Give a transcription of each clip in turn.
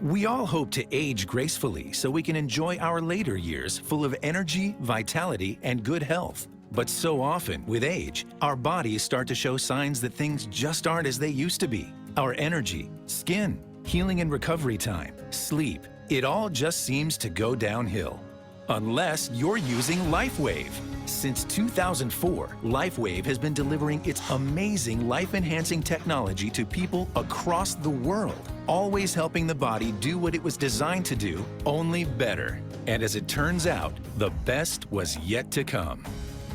We all hope to age gracefully so we can enjoy our later years full of energy, vitality, and good health. But so often, with age, our bodies start to show signs that things just aren't as they used to be. Our energy, skin, healing and recovery time, sleep, it all just seems to go downhill. Unless you're using LifeWave. Since 2004, LifeWave has been delivering its amazing life-enhancing technology to people across the world, always helping the body do what it was designed to do, only better. And as it turns out, the best was yet to come.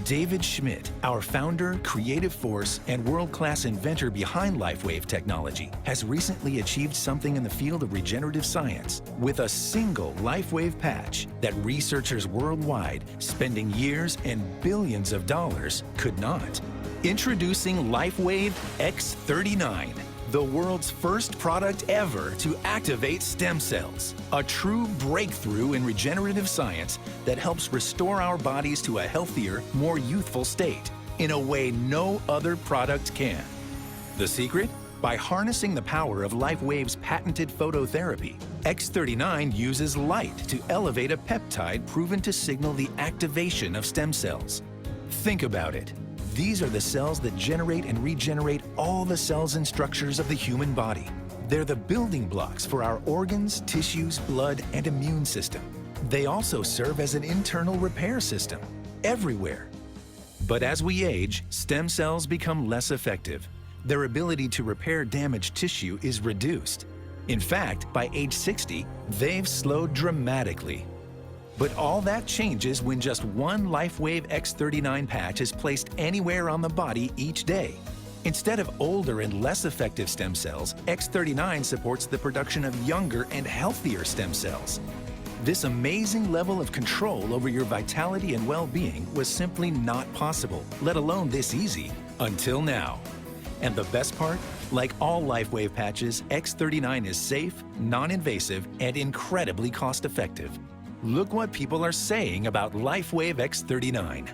David Schmidt, our founder, creative force, and world-class inventor behind LifeWave technology, has recently achieved something in the field of regenerative science with a single LifeWave patch that researchers worldwide, spending years and billions of dollars, could not. Introducing LifeWave X39, the world's first product ever to activate stem cells. A true breakthrough in regenerative science that helps restore our bodies to a healthier, more youthful state in a way no other product can. The secret? By harnessing the power of LifeWave's patented phototherapy, X39 uses light to elevate a peptide proven to signal the activation of stem cells. Think about it. These are the cells that generate and regenerate all the cells and structures of the human body. They're the building blocks for our organs, tissues, blood, and immune system. They also serve as an internal repair system, everywhere. But as we age, stem cells become less effective. Their ability to repair damaged tissue is reduced. In fact, by age 60, they've slowed dramatically. But all that changes when just one LifeWave X39 patch is placed anywhere on the body each day. Instead of older and less effective stem cells, X39 supports the production of younger and healthier stem cells. This amazing level of control over your vitality and well-being was simply not possible, let alone this easy, until now. And the best part? Like all LifeWave patches, X39 is safe, non-invasive, and incredibly cost-effective. Look what people are saying about LifeWave X39.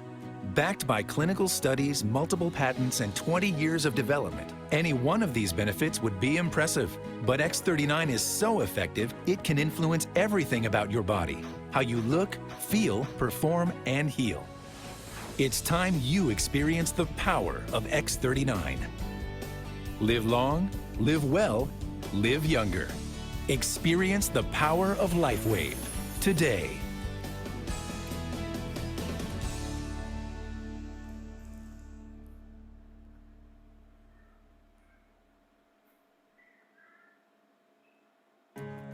Backed by clinical studies, multiple patents, and 20 years of development, any one of these benefits would be impressive. But X39 is so effective, it can influence everything about your body, how you look, feel, perform, and heal. It's time you experience the power of X39. Live long, live well, live younger. Experience the power of LifeWave today.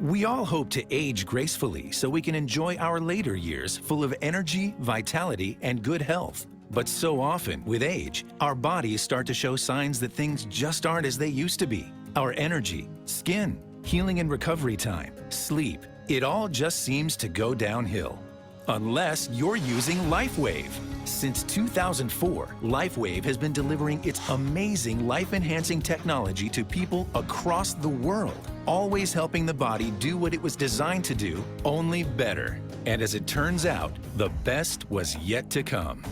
We all hope to age gracefully so we can enjoy our later years full of energy, vitality, and good health. But so often, with age, our bodies start to show signs that things just aren't as they used to be. Our energy, skin, healing and recovery time, sleep, it all just seems to go downhill. Unless you're using LifeWave. Since 2004, LifeWave has been delivering its amazing life-enhancing technology to people across the world, always helping the body do what it was designed to do, only better. And as it turns out, the best was yet to come.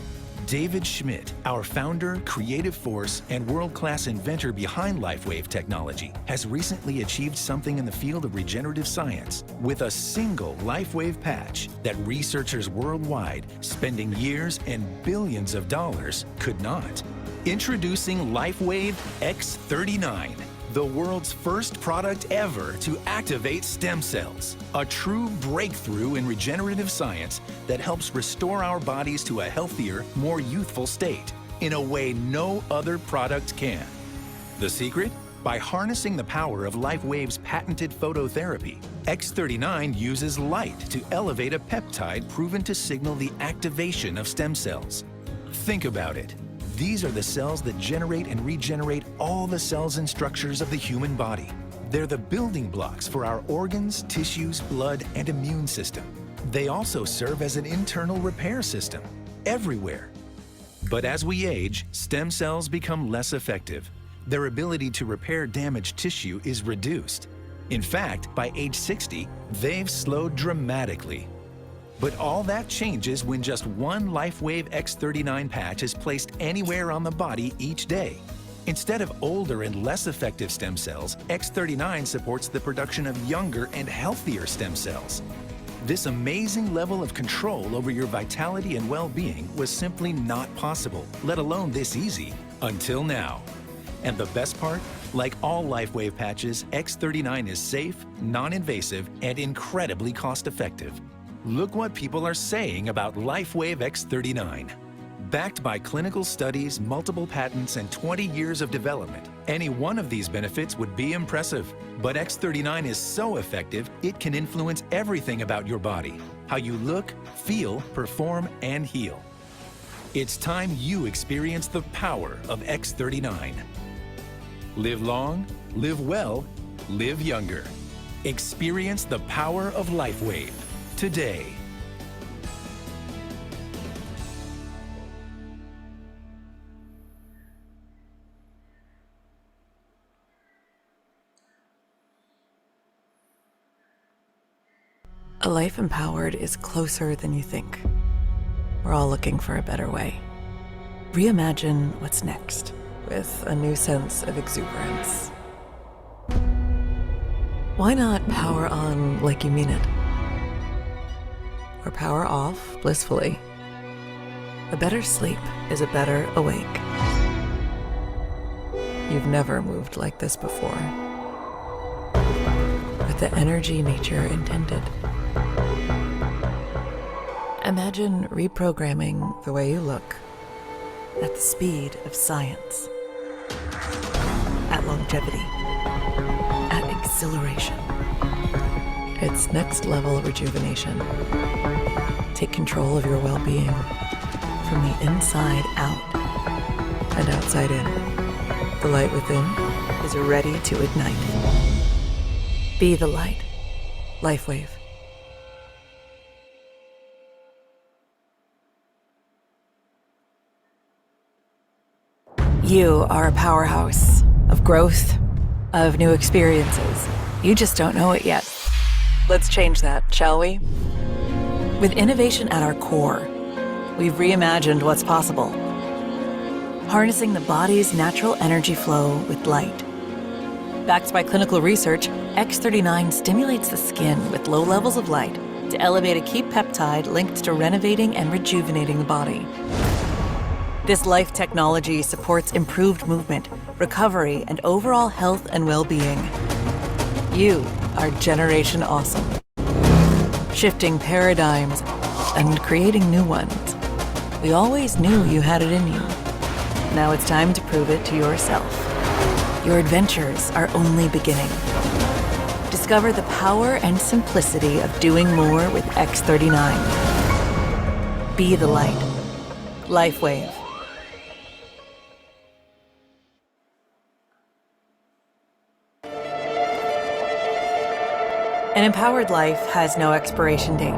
David Schmidt, our founder, creative force, and world-class inventor behind LifeWave technology, has recently achieved something in the field of regenerative science with a single LifeWave patch that researchers worldwide, spending years and billions of dollars, could not. Introducing LifeWave X39, the world's first product ever to activate stem cells. A true breakthrough in regenerative science that helps restore our bodies to a healthier, more youthful state in a way no other product can. The secret? By harnessing the power of LifeWave's patented phototherapy, X39 uses light to elevate a peptide proven to signal the activation of stem cells. Think about it. These are the cells that generate and regenerate all the cells and structures of the human body. They're the building blocks for our organs, tissues, blood, and immune system. They also serve as an internal repair system, everywhere. But as we age, stem cells become less effective. Their ability to repair damaged tissue is reduced. In fact, by age 60, they've slowed dramatically. But all that changes when just one LifeWave X39 patch is placed anywhere on the body each day. Instead of older and less effective stem cells, X39 supports the production of younger and healthier stem cells. This amazing level of control over your vitality and well-being was simply not possible, let alone this easy, until now. And the best part? Like all LifeWave patches, X39 is safe, non-invasive, and incredibly cost-effective. Look what people are saying about LifeWave X39. Backed by clinical studies, multiple patents, and 20 years of development, any one of these benefits would be impressive. But X39 is so effective, it can influence everything about your body, how you look, feel, perform, and heal. It's time you experience the power of X39. Live long, live well, live younger. Experience the power of LifeWave today. A life empowered is closer than you think. We're all looking for a better way. Reimagine what's next with a new sense of exuberance. Why not power on like you mean it? Or power off blissfully? A better sleep is a better awake. You've never moved like this before. With the energy nature intended. Imagine reprogramming the way you look at the speed of science, at longevity, at exhilaration. It's next level rejuvenation. Take control of your well-being from the inside out and outside in. The light within is ready to ignite. Be the light. LifeWave. You are a powerhouse of growth, of new experiences. You just don't know it yet. Let's change that, shall we? With innovation at our core, we've reimagined what's possible. Harnessing the body's natural energy flow with light. Backed by clinical research, X39 stimulates the skin with low levels of light to elevate a key peptide linked to renovating and rejuvenating the body. This life technology supports improved movement, recovery, and overall health and well-being. You are Generation Awesome. Shifting paradigms and creating new ones. We always knew you had it in you. Now it's time to prove it to yourself. Your adventures are only beginning. Discover the power and simplicity of doing more with X39. Be the light. LifeWave. An empowered life has no expiration date.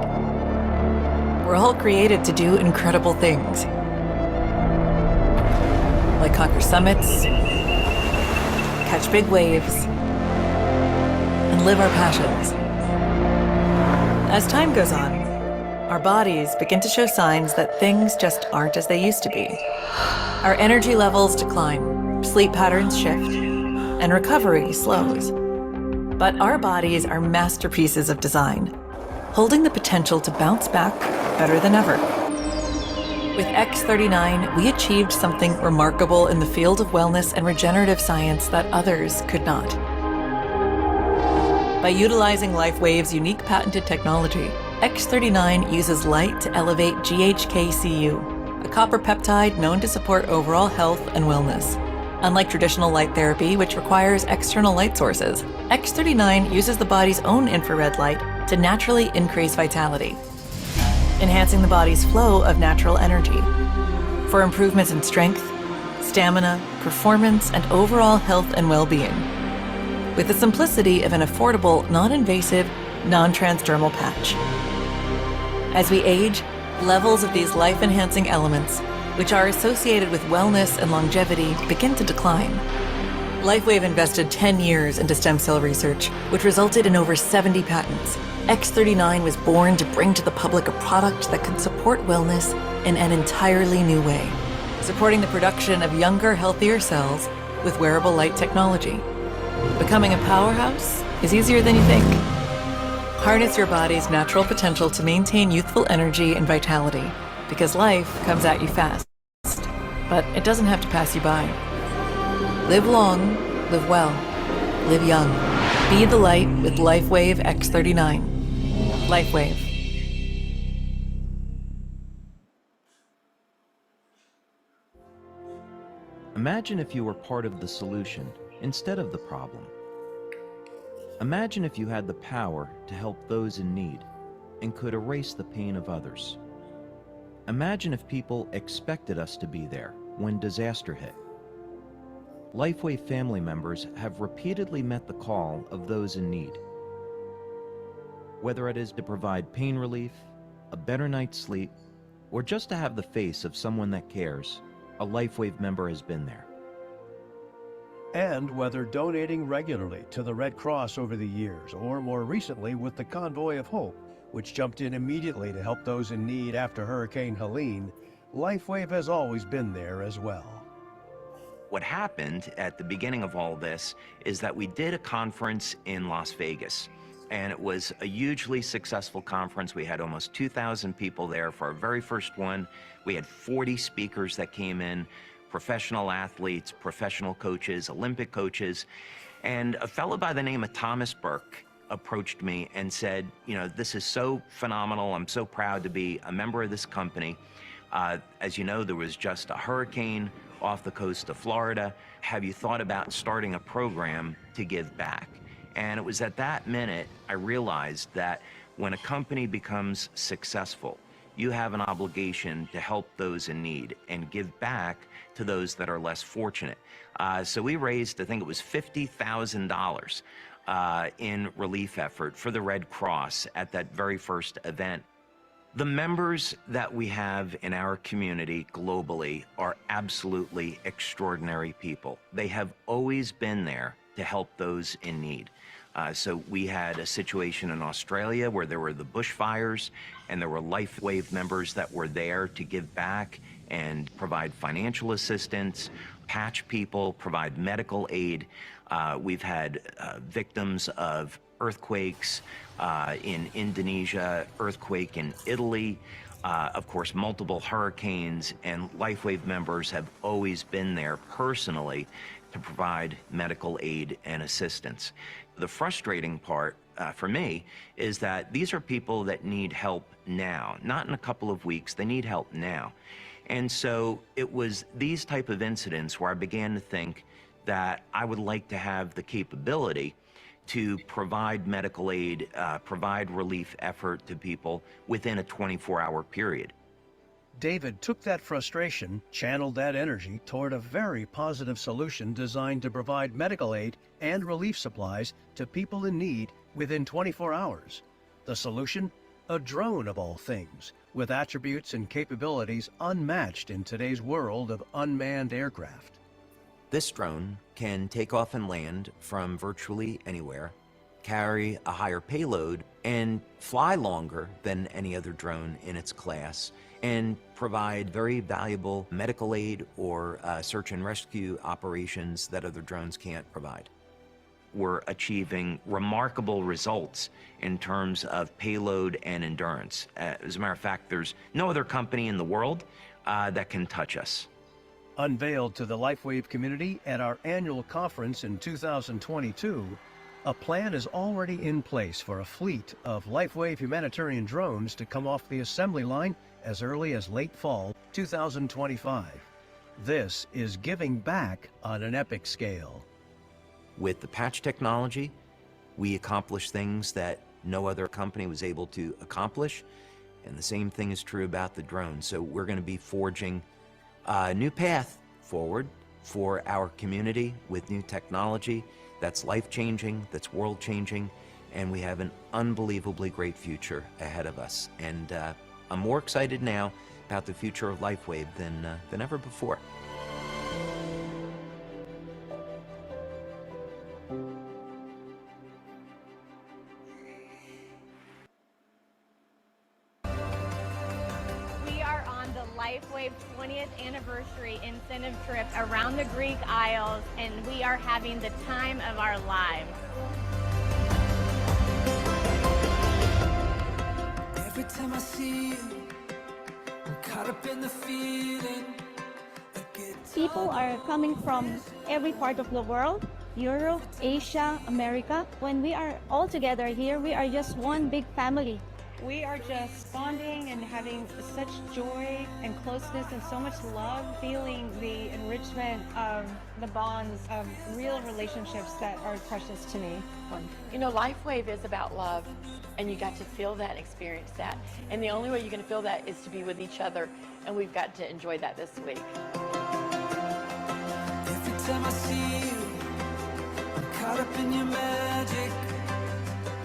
We're all created to do incredible things. Like conquer summits, catch big waves, and live our passions. As time goes on, our bodies begin to show signs that things just aren't as they used to be. Our energy levels decline, sleep patterns shift, and recovery slows. But our bodies are masterpieces of design, holding the potential to bounce back better than ever. With X39, we achieved something remarkable in the field of wellness and regenerative science that others could not. By utilizing LifeWave's unique patented technology, X39 uses light to elevate GHKCU, a copper peptide known to support overall health and wellness. Unlike traditional light therapy, which requires external light sources, X39 uses the body's own infrared light to naturally increase vitality, enhancing the body's flow of natural energy for improvements in strength, stamina, performance, and overall health and well-being, with the simplicity of an affordable, non-invasive, non-transdermal patch. As we age, levels of these life-enhancing elements, which are associated with wellness and longevity, begin to decline. LifeWave invested 10 years into stem cell research, which resulted in over 70 patents. X39 was born to bring to the public a product that could support wellness in an entirely new way. Supporting the production of younger, healthier cells, with wearable light technology. Becoming a powerhouse is easier than you think. Harness your body's natural potential to maintain youthful energy and vitality, because life comes at you fast, but it doesn't have to pass you by. Live long, live well, live young. Be the light with LifeWave X39. LifeWave. Imagine if you were part of the solution instead of the problem. Imagine if you had the power to help those in need and could erase the pain of others. Imagine if people expected us to be there when disaster hit. LifeWave family members have repeatedly met the call of those in need. Whether it is to provide pain relief, a better night's sleep, or just to have the face of someone that cares, a LifeWave member has been there. And whether donating regularly to the Red Cross over the years, or more recently with the Convoy of Hope, which jumped in immediately to help those in need after Hurricane Helene, LifeWave has always been there as well. What happened at the beginning of all this is that we did a conference in Las Vegas, and it was a hugely successful conference. We had almost 2,000 people there for our very first one. We had 40 speakers that came in, professional athletes, professional coaches, Olympic coaches, and a fellow by the name of Thomas Burke approached me and said, you know, this is so phenomenal. I'm so proud to be a member of this company. As you know, there was just a hurricane off the coast of Florida. Have you thought about starting a program to give back? And it was at that minute I realized that when a company becomes successful, you have an obligation to help those in need and give back to those that are less fortunate. So we raised, I think it was $50,000 in relief effort for the Red Cross at that very first event. The members that we have in our community globally are absolutely extraordinary people. They have always been there to help those in need. So we had a situation in Australia where there were the bushfires, and there were LifeWave members that were there to give back and provide financial assistance, patch people, provide medical aid. We've had victims of earthquakes in Indonesia, earthquake in Italy, of course, multiple hurricanes, and LifeWave members have always been there personally to provide medical aid and assistance. The frustrating part for me is that these are people that need help now, not in a couple of weeks. They need help now. And so it was these type of incidents where I began to think that I would like to have the capability to provide medical aid, provide relief effort to people within a 24-hour period. David took that frustration, channeled that energy toward a very positive solution designed to provide medical aid and relief supplies to people in need within 24 hours. The solution? A drone of all things, with attributes and capabilities unmatched in today's world of unmanned aircraft. This drone can take off and land from virtually anywhere, carry a higher payload, and fly longer than any other drone in its class, and provide very valuable medical aid or search and rescue operations that other drones can't provide. We're achieving remarkable results in terms of payload and endurance. As a matter of fact, there's no other company in the world that can touch us. Unveiled to the LifeWave community at our annual conference in 2022, a plan is already in place for a fleet of LifeWave humanitarian drones to come off the assembly line as early as late fall 2025. This is giving back on an epic scale. With the patch technology, we accomplish things that no other company was able to accomplish, and the same thing is true about the drone. So we're going to be forging a new path forward for our community with new technology that's life-changing, that's world-changing, and we have an unbelievably great future ahead of us. And I'm more excited now about the future of LifeWave than ever before. LifeWave 20th anniversary incentive trip around the Greek Isles, and we are having the time of our lives. Every time I see you, I'm caught up in the feeling. People are coming from every part of the world, Europe, Asia, America. When we are all together here, we are just one big family. We are just bonding and having such joy and closeness and so much love, feeling the enrichment of the bonds of real relationships that are precious to me. You know, LifeWave is about love, and you got to feel that, experience that. And the only way you're going to feel that is to be with each other, and we've got to enjoy that this week. Every time I see you, I'm caught up in your magic.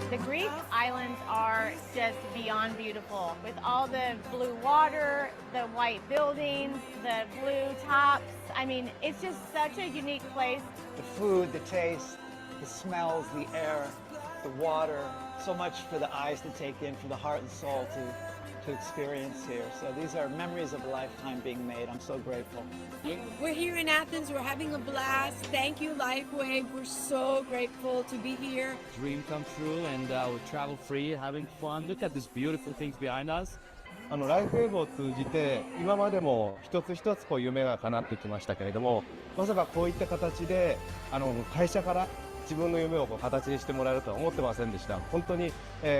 The Greek islands are just beyond beautiful, with all the blue water, the white buildings, the blue tops. I mean, it's just such a unique place. The food, the taste, the smells, the air, the water, so much for the eyes to take in, for the heart and soul to experience here. So these are memories of a lifetime being made. I'm so grateful. We're here in Athens. We're having a blast. Thank you, LifeWave. We're so grateful to be here. Dream come true, and we're travel free, having fun. Look at these beautiful things behind us. ライフウェーブを通じて今までも一つ一つ夢が叶ってきましたけれども、まさかこういった形で会社から自分の夢を形にしてもらえるとは思ってませんでした。本当に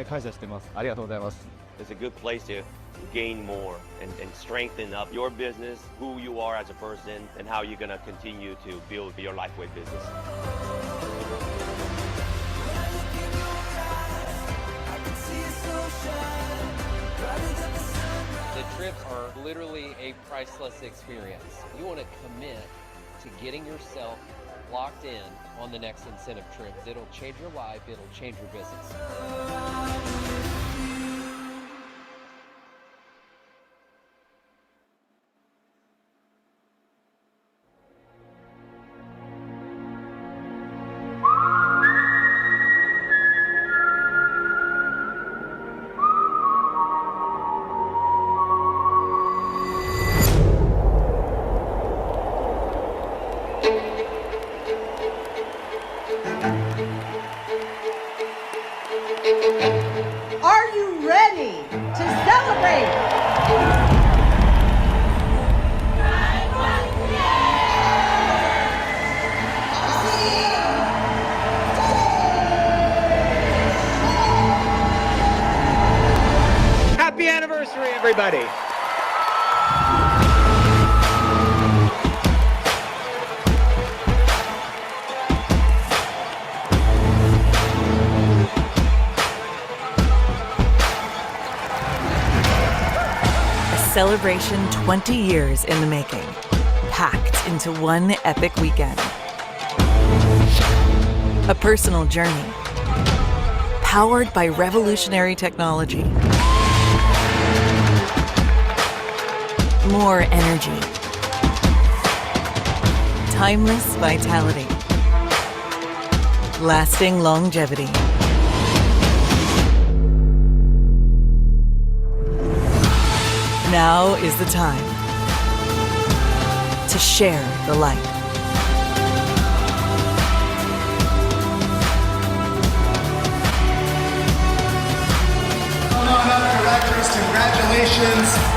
感謝してます。ありがとうございます。It's a good place to gain more and strengthen up your business, who you are as a person, and how you're going to continue to build your LifeWave business. The trips are literally a priceless experience. You want to commit to getting yourself locked in on the next incentive trip. It'll change your life, it'll change your business. Are you ready to celebrate? Happy anniversary, everybody. Celebration 20 years in the making, packed into one epic weekend. A personal journey, powered by revolutionary technology. More energy. Timeless vitality. Lasting longevity. Now is the time to share the light. Directors, congratulations.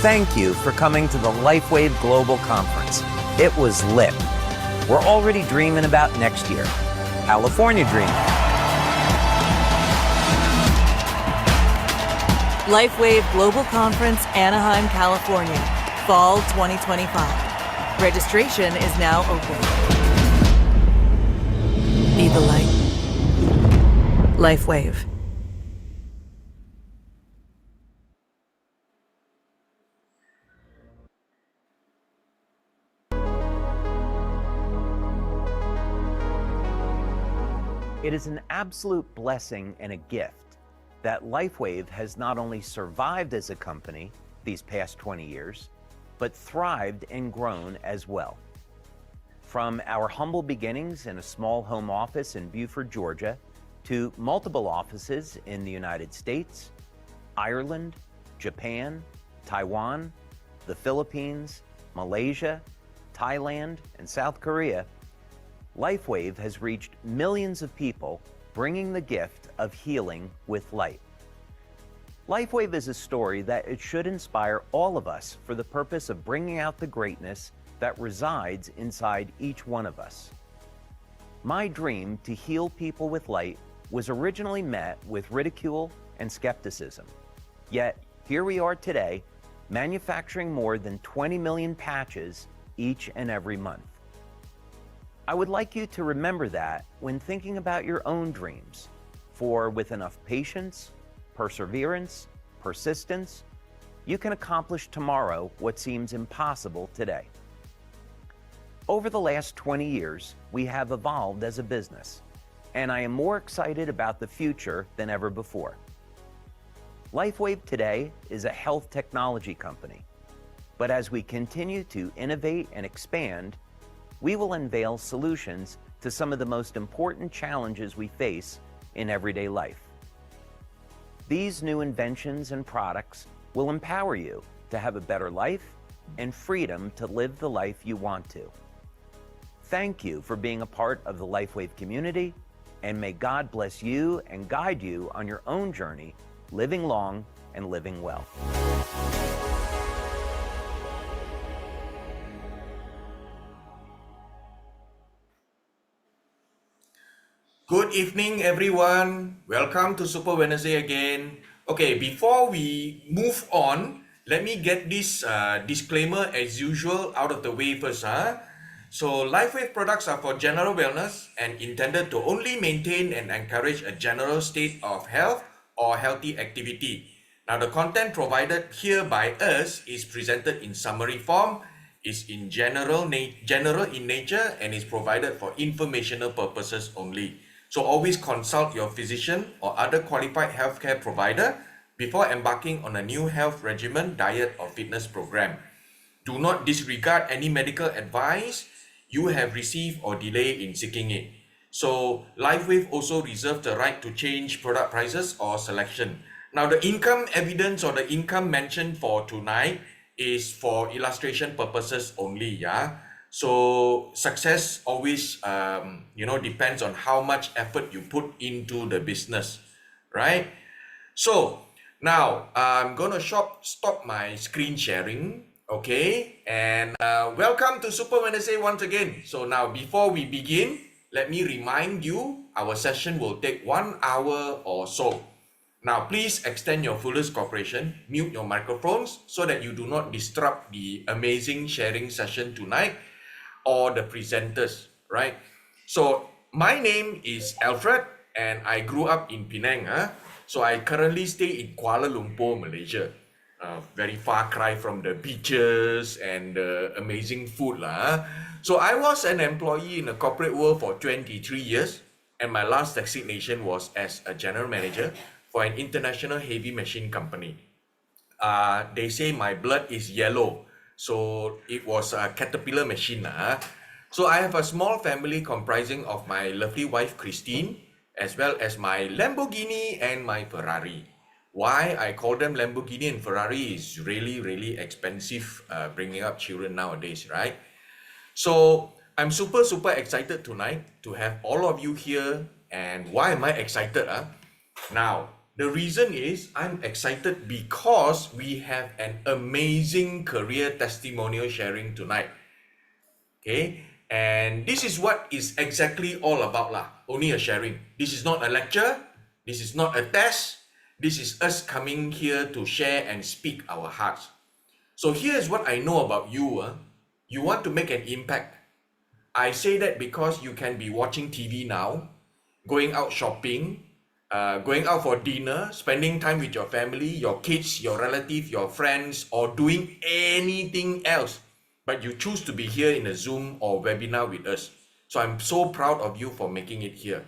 Thank you for coming to the LifeWave Global Conference. It was lit. We're already dreaming about next year. California dreaming. LifeWave Global Conference, Anaheim, California, Fall 2025. Registration is now open. Be the light. LifeWave. It is an absolute blessing and a gift that LifeWave has not only survived as a company these past 20 years, but thrived and grown as well. From our humble beginnings in a small home office in Beaufort, Georgia, to multiple offices in the United States, Ireland, Japan, Taiwan, the Philippines, Malaysia, Thailand, and South Korea, LifeWave has reached millions of people, bringing the gift of healing with light. LifeWave is a story that it should inspire all of us for the purpose of bringing out the greatness that resides inside each one of us. My dream to heal people with light was originally met with ridicule and skepticism. Yet, here we are today, manufacturing more than 20 million patches each and every month. I would like you to remember that when thinking about your own dreams, for with enough patience, perseverance, persistence, you can accomplish tomorrow what seems impossible today. Over the last 20 years, we have evolved as a business, and I am more excited about the future than ever before. LifeWave today is a health technology company, but as we continue to innovate and expand, we will unveil solutions to some of the most important challenges we face in everyday life. These new inventions and products will empower you to have a better life and freedom to live the life you want to. Thank you for being a part of the LifeWave community, and may God bless you and guide you on your own journey, living long and living well. Good evening, everyone. Welcome to Super Wednesday again. Okay, before we move on, let me get this disclaimer as usual out of the way first. So, LifeWave products are for general wellness and intended to only maintain and encourage a general state of health or healthy activity. Now, the content provided here by us is presented in summary form, is in general in nature, and is provided for informational purposes only. So always consult your physician or other qualified healthcare provider before embarking on a new health regimen, diet, or fitness program. Do not disregard any medical advice you have received or delay in seeking it. So LifeWave also reserves the right to change product prices or selection. Now the income evidence or the income mentioned for tonight is for illustration purposes only, yeah. So success always depends on how much effort you put into the business, right? So now I'm gonna stop my screen sharing, okay? And welcome to Super Wednesday once again. So now before we begin, let me remind you, our session will take 1 hour or so. Now, please extend your fullest cooperation, mute your microphones so that you do not disrupt the amazing sharing session tonight or the presenters, right? So, my name is Alfred and I grew up in Penang. So, I currently stay in Kuala Lumpur, Malaysia. Very far cry from the beaches and the amazing food. So, I was an employee in the corporate world for 23 years and my last designation was as a general manager for an international heavy machine company. They say my blood is yellow, so it was a Caterpillar machine. So I have a small family comprising of my lovely wife Christine, as well as my Lamborghini and my Ferrari. Why I call them Lamborghini and Ferrari is really expensive bringing up children nowadays, right? So I'm super excited tonight to have all of you here. And why am I excited? Now, the reason is I'm excited because we have an amazing career testimonial sharing tonight. Okay, and this is what is exactly all about only a sharing. This is not a lecture, this is not a test, this is us coming here to share and speak our hearts. So here's what I know about you. You want to make an impact. I say that because you can be watching TV now, going out shopping, going out for dinner, spending time with your family, your kids, your relatives, your friends, or doing anything else. But you choose to be here in a Zoom or webinar with us. So I'm so proud of you for making it here.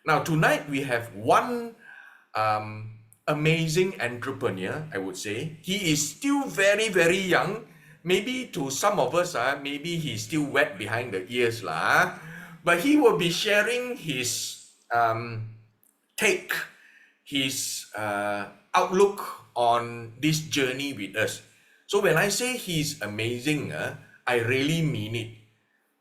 Now tonight we have one amazing entrepreneur, I would say. He is still very young, maybe to some of us, maybe he's still wet behind the ears, lah. But he will be sharing his take, his outlook on this journey with us. So when I say he's amazing, I really mean it.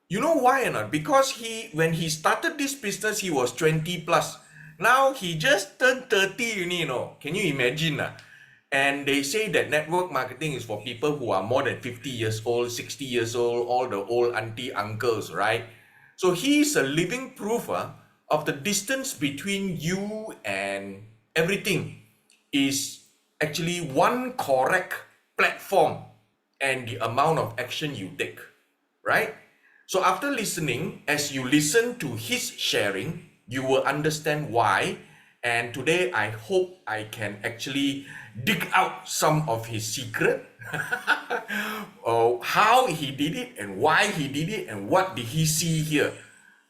You know why or not? Because when he started this business, he was 20 plus. Now he just turned 30, you know. Can you imagine? And they say that network marketing is for people who are more than 50 years old, 60 years old, all the old auntie uncles, right? So he's a living proof of the distance between you and everything is actually one correct platform and the amount of action you take, right? So after listening, as you listen to his sharing, you will understand why. And today I hope I can actually dig out some of his secret, how he did it and why he did it and what did he see here,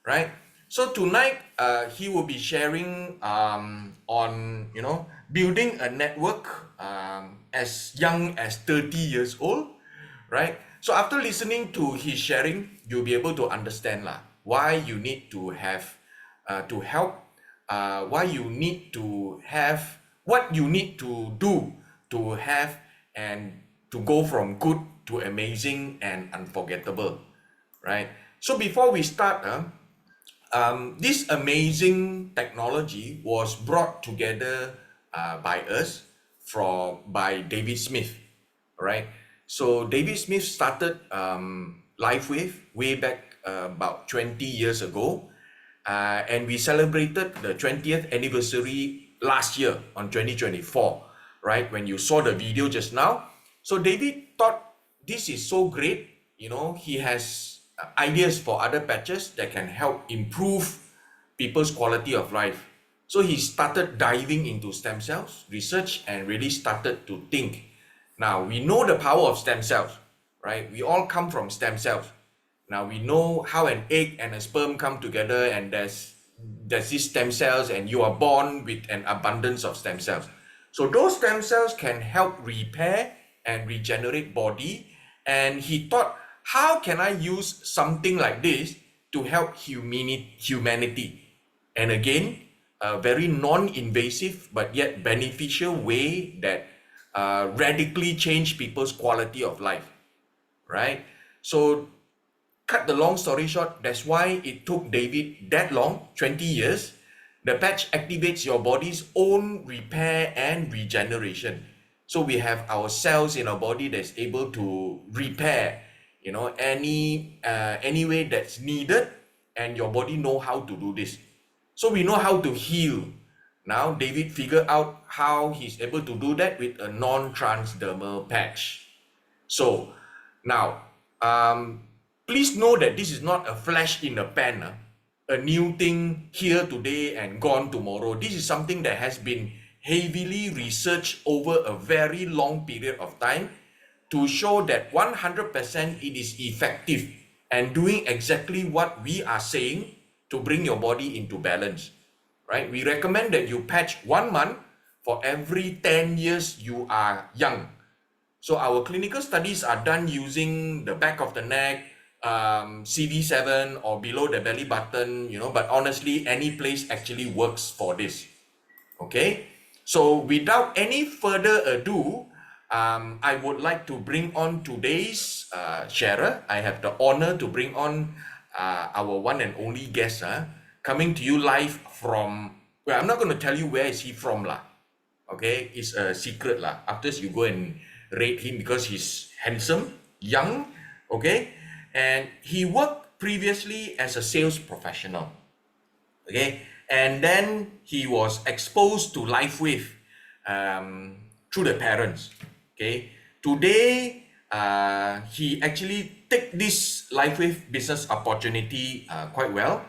right? So tonight he will be sharing on, you know, building a network as young as 30 years old, right? So after listening to his sharing, you'll be able to understand why you need to have to help, why you need to have, what you need to do to have and to go from good to amazing and unforgettable, right? So before we start, this amazing technology was brought together by us by David Smith, right? So David Smith started LifeWave way back about 20 years ago, and we celebrated the 20th anniversary last year on 2024, right? When you saw the video just now. So David thought this is so great, you know, he has ideas for other patches that can help improve people's quality of life. So he started diving into stem cells research and really started to think. Now, we know the power of stem cells, right? We all come from stem cells. Now, we know how an egg and a sperm come together and there's these stem cells and you are born with an abundance of stem cells. So those stem cells can help repair and regenerate body. And he thought, how can I use something like this to help humanity? And again, a very non-invasive but yet beneficial way that radically change people's quality of life, right? So cut the long story short, that's why it took David that long, 20 years. The patch activates your body's own repair and regeneration. So we have our cells in our body that's able to repair, you know, any way that's needed, and your body know how to do this. So we know how to heal. Now David figured out how he's able to do that with a non-transdermal patch. So now, please know that this is not a flash in the pan, a new thing here today and gone tomorrow. This is something that has been heavily researched over a very long period of time to show that 100% it is effective and doing exactly what we are saying to bring your body into balance, right? We recommend that you patch 1 month for every 10 years you are young. So our clinical studies are done using the back of the neck, CV7 or below the belly button, you know, but honestly, any place actually works for this, okay? So without any further ado, I would like to bring on today's sharer. I have the honor to bring on our one and only guest, coming to you live from, well, I'm not going to tell you where is he from, okay? It's a secret, After you go and rate him because he's handsome, young, okay? And he worked previously as a sales professional, okay? And then he was exposed to LifeWave through the parents, okay? Today, he actually take this LifeWave business opportunity quite well,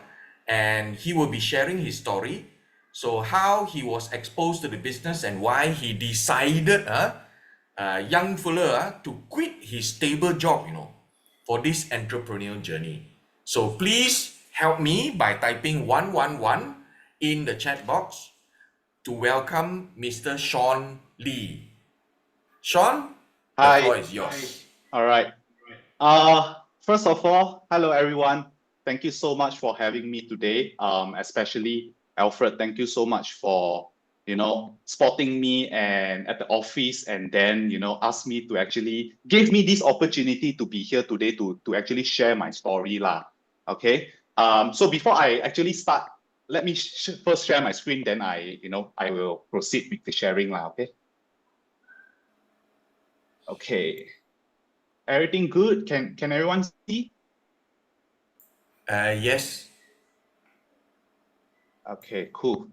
and he will be sharing his story. So how he was exposed to the business and why he decided, young fella, to quit his stable job, you know, for this entrepreneurial journey. So please help me by typing 111 in the chat box to welcome Mr. Shaun Lee. Shaun, the floor is yours. All right. First of all, hello everyone. Thank you so much for having me today. Especially Alfred, thank you so much for spotting me and at the office, and then ask me to actually give me this opportunity to be here today to actually share my story lah. Okay. So before I actually start, let me first share my screen. Then I will proceed with the sharing lah. Okay. Okay. Everything good? Can everyone see? Yes. Okay, cool.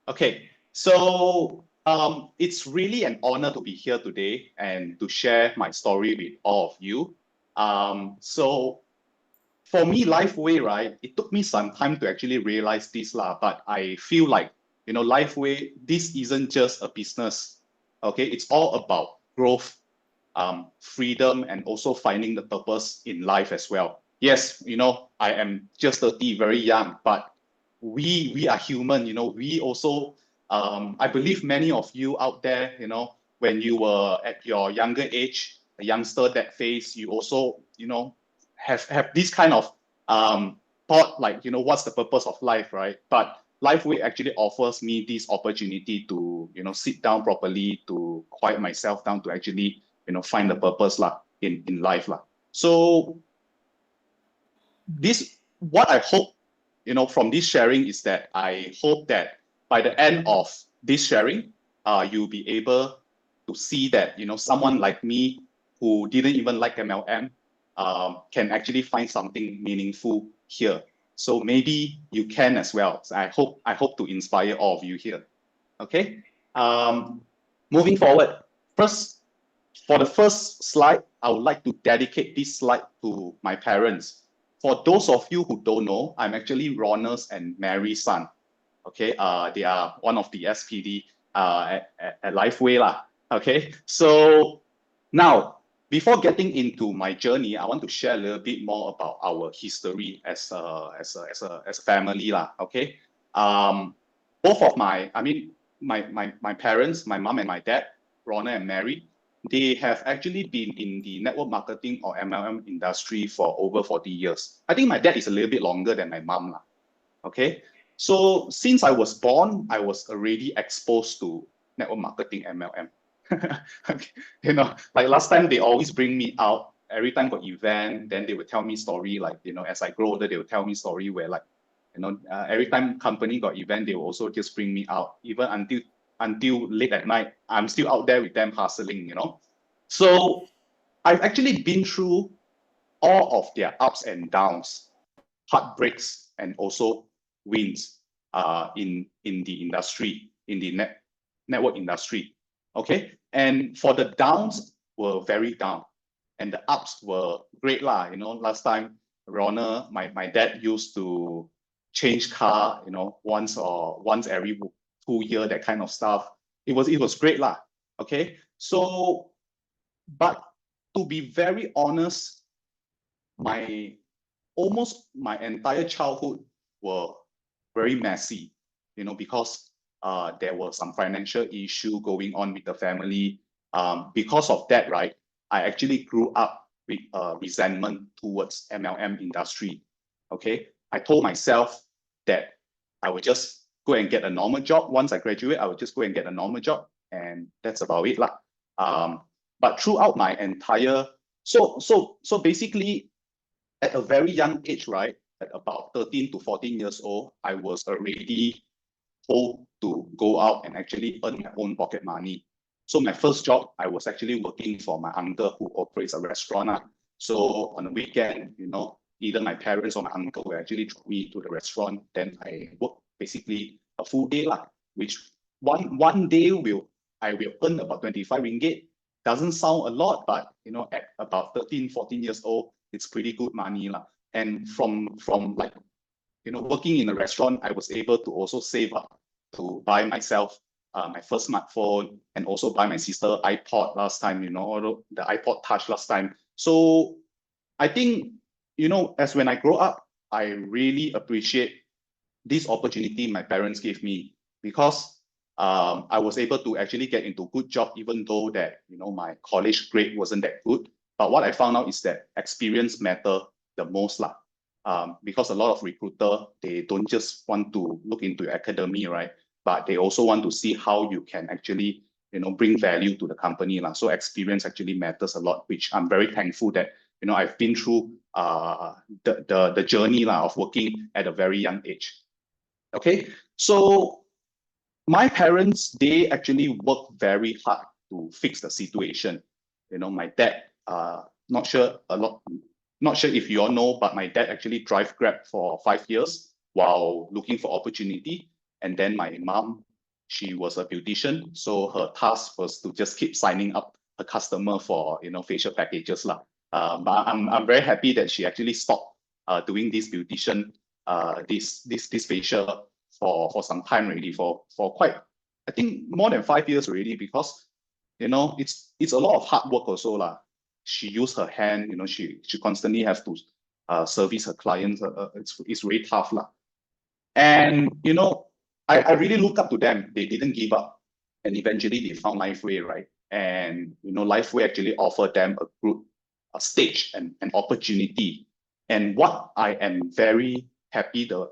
Okay, so it's really an honor to be here today and to share my story with all of you. So for me, Lifeway, right, it took me some time to actually realize this lah, but I feel like, Lifeway, this isn't just a business, okay? It's all about growth, freedom, and also finding the purpose in life as well. Yes, I am just 30, very young, but we are human, we also, I believe many of you out there, when you were at your younger age, a youngster that phase, you also, have this kind of thought, like, what's the purpose of life, right? But Lifeway actually offers me this opportunity to, sit down properly, to quiet myself down, to actually, find the purpose lah in life lah. So what I hope, from this sharing is that I hope that by the end of this sharing, you'll be able to see that, someone like me who didn't even like MLM can actually find something meaningful here. So maybe you can as well. So I hope to inspire all of you here. Okay. Moving forward, for the first slide, I would like to dedicate this slide to my parents. For those of you who don't know, I'm actually Ronald's and Mary's son. Okay, they are one of the SPD at Lifeway lah. Okay, so now before getting into my journey, I want to share a little bit more about our history as a family lah. Okay, both of my parents, my mom and my dad, Ronald and Mary, they have actually been in the network marketing or MLM industry for over 40 years. I think my dad is a little bit longer than my mom lah. Okay, so since I was born, I was already exposed to network marketing MLM. Okay. Like last time they always bring me out. Every time got event, then they would tell me story, like, as I grow older, they would tell me story where, like, every time company got event, they will also just bring me out, even until late at night. I'm still out there with them hustling, So I've actually been through all of their ups and downs, heartbreaks, and also wins in the industry, in the network industry. Okay, and for the downs were very down, and the ups were great lah. Last time Ronald, my dad used to change car, once every 2 years, that kind of stuff. It was great lah. Okay, so but to be very honest, almost my entire childhood were very messy, because there was some financial issue going on with the family. Because of that, right, I actually grew up with resentment towards MLM industry. Okay, I told myself that I would just go and get a normal job. Once I graduate, I would just go and get a normal job, and that's about it lah. But throughout my entire, so basically, at a very young age, right, at about 13 to 14 years old, I was already told to go out and actually earn my own pocket money. So my first job, I was actually working for my uncle who operates a restaurant. So on the weekend, either my parents or my uncle will actually drop me to the restaurant. Then I work basically a full day lah, which one day I will earn about 25 ringgit. Doesn't sound a lot, but at about 13, 14 years old, it's pretty good money lah. And from like, working in a restaurant, I was able to also save up to buy myself my first smartphone, and also buy my sister iPod last time, the iPod Touch last time. So I think, as when I grow up, I really appreciate this opportunity my parents gave me, because I was able to actually get into a good job, even though that, my college grade wasn't that good. But what I found out is that experience matter the most lah. Because a lot of recruiter, they don't just want to look into your academy, right? But they also want to see how you can actually, bring value to the company lah. So experience actually matters a lot, which I'm very thankful that, I've been through the journey lah of working at a very young age. Okay, so my parents, they actually worked very hard to fix the situation. My dad, not sure if you all know, but my dad actually drive Grab for 5 years while looking for opportunity. And then my mom, she was a beautician, so her task was to just keep signing up a customer for facial packages lah. But I'm very happy that she actually stopped doing this beautician, this facial for some time already, for quite, I think more than 5 years already, because it's a lot of hard work also lah. She used her hand, she constantly has to service her clients. It's really tough lah. And I really look up to them. They didn't give up, and eventually they found Lifeway, right? And Lifeway actually offered them a stage and an opportunity. And what I am very happy, one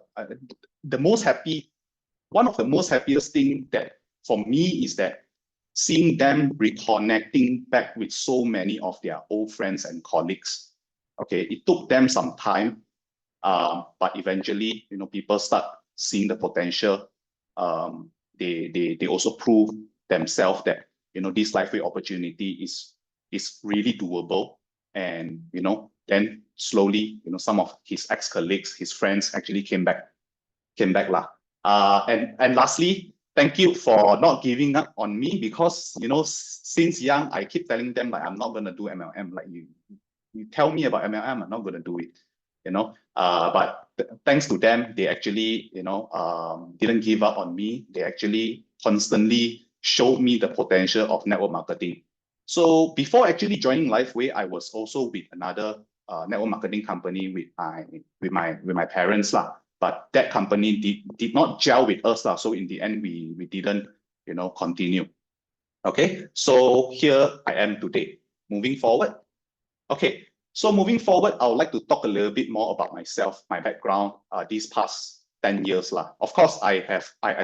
of the most happiest thing that for me is that seeing them reconnecting back with so many of their old friends and colleagues. Okay, it took them some time, but eventually, people start seeing the potential. They also prove themselves that this Lifeway opportunity is really doable, and then slowly, some of his ex-colleagues, his friends actually came back lah. And lastly, thank you for not giving up on me, because since young I keep telling them like I'm not gonna do MLM. Like you tell me about MLM, I'm not gonna do it. But thanks to them, they actually didn't give up on me. They actually constantly showed me the potential of network marketing. So before actually joining Lifeway, I was also with another network marketing company with my parents lah. But that company did not gel with us lah. So in the end, we didn't continue. Okay, so here I am today. Moving forward. Okay, so moving forward, I would like to talk a little bit more about myself, my background, these past 10 years lah. Of course, I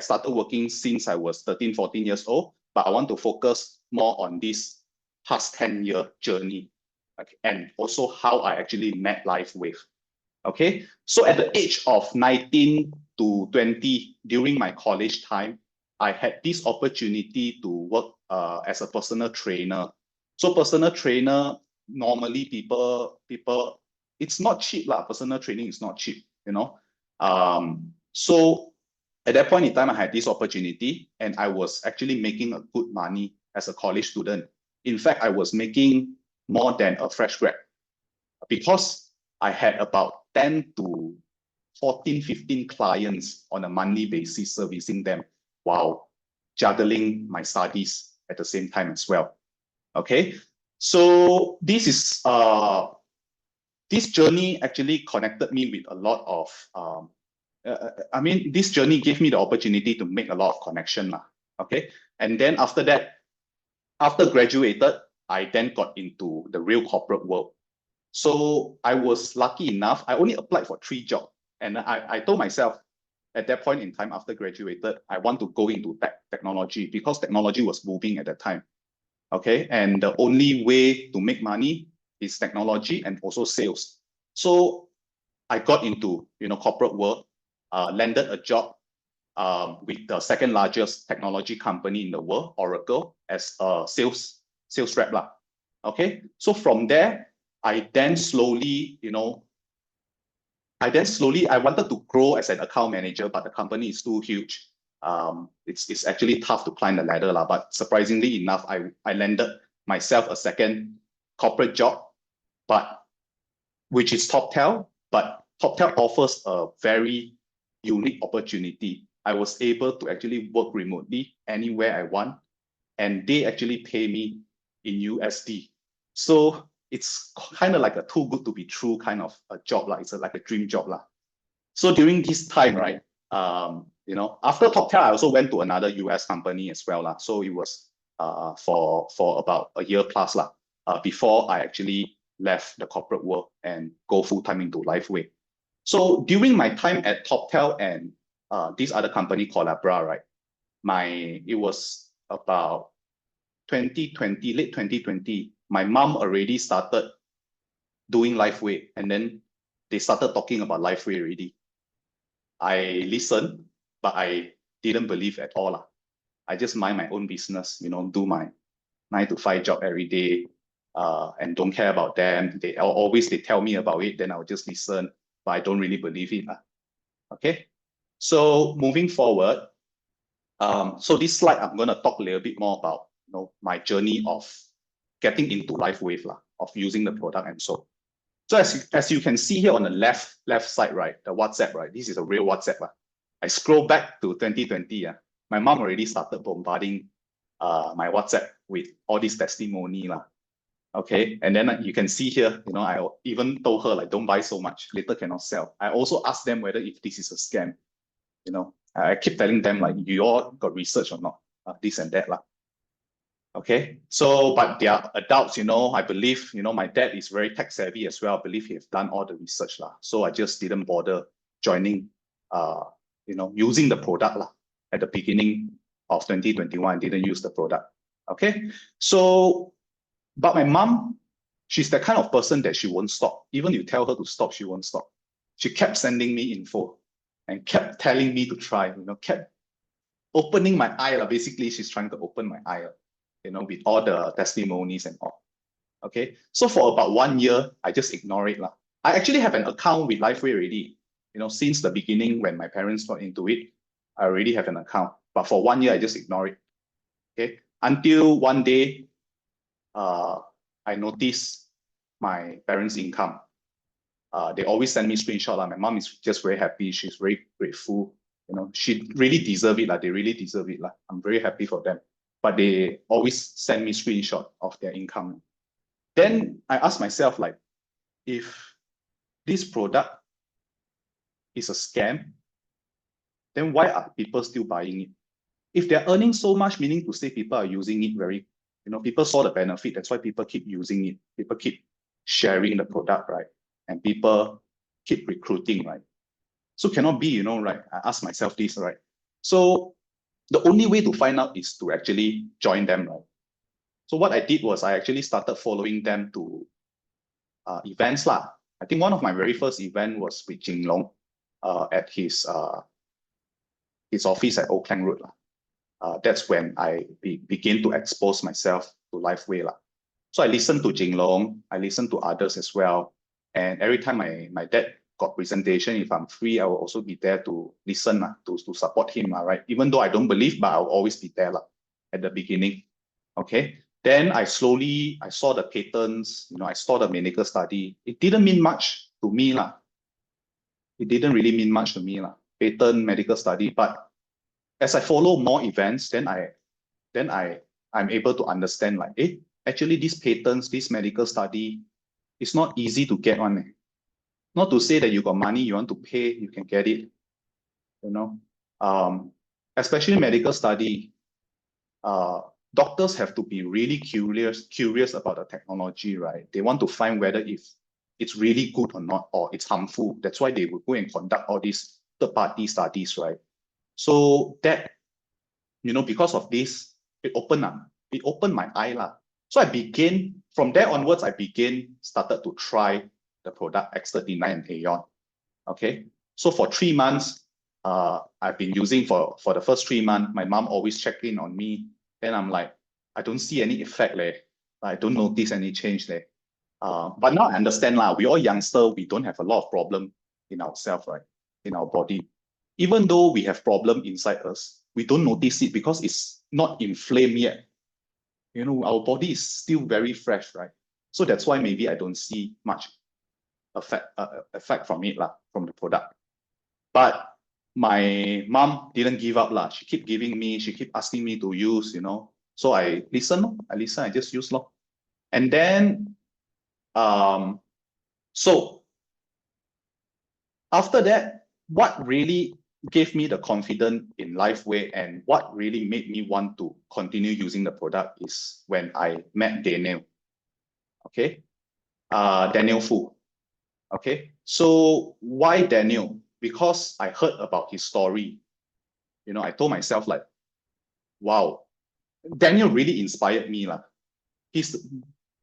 started working since I was 13, 14 years old, but I want to focus more on this past 10-year journey, okay, and also how I actually met Lifeway. Okay, so at the age of 19 to 20, during my college time, I had this opportunity to work as a personal trainer. So personal trainer, normally people, it's not cheap lah. Personal training is not cheap, So at that point in time, I had this opportunity, and I was actually making a good money as a college student. In fact, I was making more than a fresh grad, because I had about 10 to 14, 15 clients on a monthly basis, servicing them while juggling my studies at the same time as well. Okay, so this is this journey actually connected me with a lot of this journey gave me the opportunity to make a lot of connection lah. Okay, and then after that, after graduated, I then got into the real corporate world. So I was lucky enough, I only applied for 3 jobs. And I told myself at that point in time, after graduated, I want to go into technology, because technology was moving at that time. Okay, and the only way to make money is technology and also sales. So I got into corporate world, landed a job with the second largest technology company in the world, Oracle, as a sales rep lah. Okay, so from there, I then slowly, I wanted to grow as an account manager, but the company is too huge. It's actually tough to climb the ladder lah. But surprisingly enough, I landed myself a second corporate job, which is TopTel. But TopTel offers a very unique opportunity. I was able to actually work remotely anywhere I want, and they actually pay me in USD. So it's kind of like a too good to be true kind of a job lah. It's like a dream job lah. So during this time, right, after TopTel, I also went to another US company as well lah. So it was for about a year plus lah, before I actually left the corporate world and go full-time into Lifeway. So during my time at TopTel and this other company called Labra, right? It was about 2020, late 2020. My mom already started doing Lifeway, and then they started talking about Lifeway already. I listened, but I didn't believe at all. I just mind my own business, do my 9 to 5 job every day, and don't care about them. They tell me about it, then I'll just listen, but I don't really believe it. Okay, so moving forward, so this slide I'm going to talk a little bit more about my journey of getting into LifeWave, of using the product and so. So as you can see here on the left side, right, the WhatsApp, right, this is a real WhatsApp. I scroll back to 2020. My mom already started bombarding my WhatsApp with all this testimony. Okay, and then you can see here, I even told her, like, don't buy so much, later cannot sell. I also asked them whether if this is a scam. I keep telling them, like, you all got research or not, this and that. Okay, so, but they are adults, I believe, my dad is very tech savvy as well. I believe he has done all the research. So I just didn't bother joining, using the product at the beginning of 2021, didn't use the product. Okay, so, but my mom, she's the kind of person that she won't stop. Even you tell her to stop, she won't stop. She kept sending me info and kept telling me to try, kept opening my eye. Basically, she's trying to open my eye, with all the testimonies and all. Okay, so for about 1 year, I just ignore it. I actually have an account with Lifeway already. Since the beginning when my parents got into it, I already have an account. But for 1 year, I just ignore it. Okay, until one day, I noticed my parents' income. They always send me screenshot. My mom is just very happy. She's very grateful. She really deserve it. They really deserve it. I'm very happy for them. But they always send me screenshot of their income. Then I ask myself, like, if this product is a scam, then why are people still buying it? If they're earning so much, meaning to say people are using it very, people saw the benefit. That's why people keep using it. People keep sharing the product, right? And people keep recruiting, right? So cannot be, right? I ask myself this, right? So the only way to find out is to actually join them, right? So what I did was I actually started following them to events. I think one of my very first event was with Jinlong at his office at Old Klang Road. That's when I began to expose myself to Lifeway. So I listened to Jinlong, I listened to others as well. And every time my dad got presentation, if I'm free, I will also be there to listen, to support him, right? Even though I don't believe, but I'll always be there at the beginning. Okay. Then I saw the patents, I saw the medical study. It didn't mean much to me. It didn't really mean much to me. Patent, medical study. But as I follow more events, then I'm able to understand, like, actually these patents, this medical study, it's not easy to get one. Not to say that you got money, you want to pay, you can get it. Especially medical study, doctors have to be really curious about the technology, right? They want to find whether if it's really good or not, or it's harmful. That's why they will go and conduct all these third-party studies, right? So that, because of this, it opened my eye. So from there onwards, started to try the product X39 and Aeon. Okay, so for 3 months, I've been using for the first 3 months. My mom always checked in on me. Then I'm like, I don't see any effect. I don't notice any change there. But now I understand, we all youngsters, we don't have a lot of problem in ourselves, right? In our body. Even though we have problem inside us, we don't notice it because it's not inflamed yet. Our body is still very fresh, right? So that's why maybe I don't see much effect from it, from the product. But my mom didn't give up. She keep asking me to use, So I listen, I just use. And then, so after that, what really gave me the confidence in Lifeway and what really made me want to continue using the product is when I met Daniel. Okay. Daniel Fu. Okay, so why Daniel? Because I heard about his story. I told myself like, wow, Daniel really inspired me lah. He's,